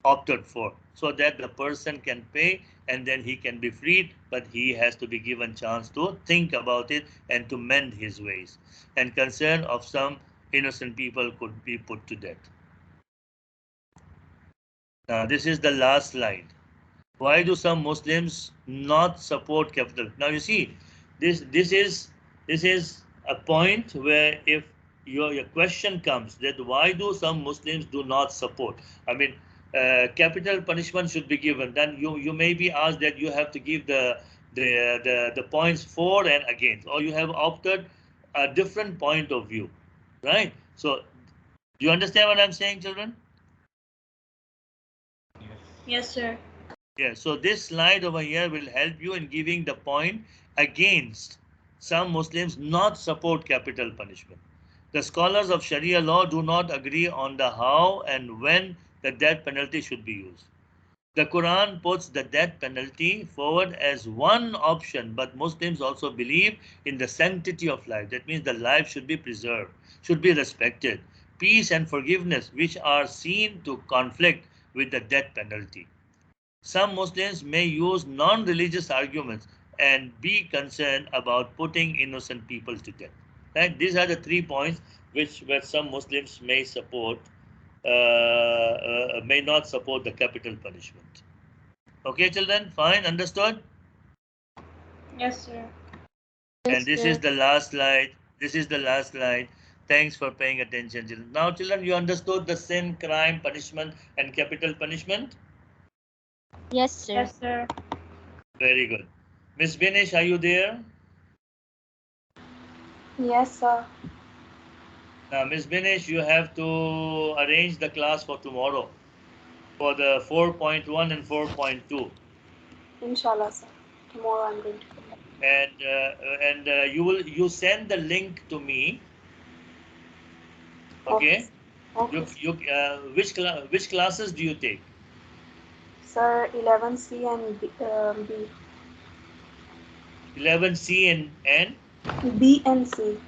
opted for, so that the person can pay and then he can be freed, but he has to be given chance to think about it and to mend his ways. And concern of some innocent people could be put to death. Now, this is the last slide. Why do some Muslims not support capital? Now, you see, this is a point where if your question comes that why do some Muslims do not support? I mean, capital punishment should be given. Then you may be asked that you have to give the points for and against, or you have opted a different point of view, right? So, do you understand what I'm saying, children? Yes, sir. Yeah, so this slide over here will help you in giving the point against some Muslims not support capital punishment. The scholars of Sharia law do not agree on the how and when the death penalty should be used. The Quran puts the death penalty forward as one option, but Muslims also believe in the sanctity of life. That means the life should be preserved, should be respected. Peace and forgiveness, which are seen to conflict with the death penalty. Some Muslims may use non-religious arguments and be concerned about putting innocent people to death. Right? These are the 3 points where some Muslims may support, may not support the capital punishment. Okay, children, fine, understood? Yes, sir. And this is the last slide. This is the last slide. Thanks for paying attention, children. Now, children, you understood the sin, crime, punishment, and capital punishment? Yes, sir. Yes, sir. Very good. Miss Benish, are you there? Yes, sir. Now, Miss Benish, you have to arrange the class for tomorrow for the 4.1 and 4.2. Inshallah, sir. Tomorrow I'm going to come. And you send the link to me. Okay. Okay. Which classes do you take? Sir, 11C and B. 11C and B and C.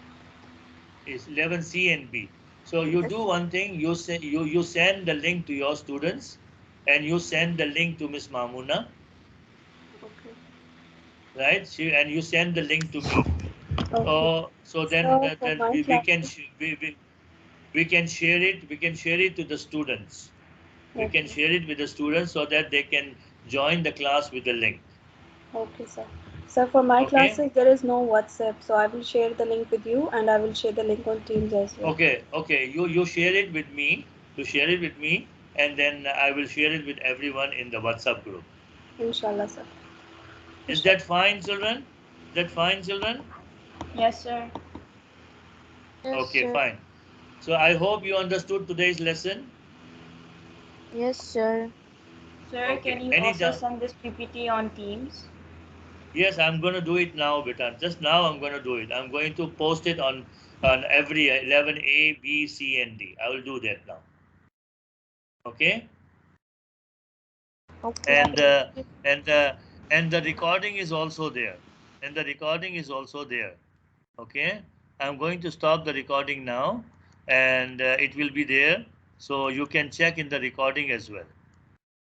is 11C and B. So you do one thing. You send the link to your students, and you send the link to Miss Mamoona. Okay. Right? And you send the link to me. Okay. So then we can share it. We can share it to the students. We can share it with the students so that they can join the class with the link. Okay, sir. Sir, for my classes, there is no WhatsApp, so I will share the link with you, and I will share the link on Teams as well. Okay. You share it with me. You share it with me, and then I will share it with everyone in the WhatsApp group. Inshallah, sir. Is that fine, children? Is that fine, children? Yes, sir. Yes, okay, sir. fine. So I hope you understood today's lesson. Yes, sir. Sir, Okay. can you also send this PPT on Teams? Yes, I'm going to do it now, beta. Just now I'm going to do it. I'm going to post it on every 11A, B, C, and D. I will do that now. Okay? Okay. And the recording is also there. And the recording is also there. Okay? I'm going to stop the recording now, and it will be there. So you can check in the recording as well.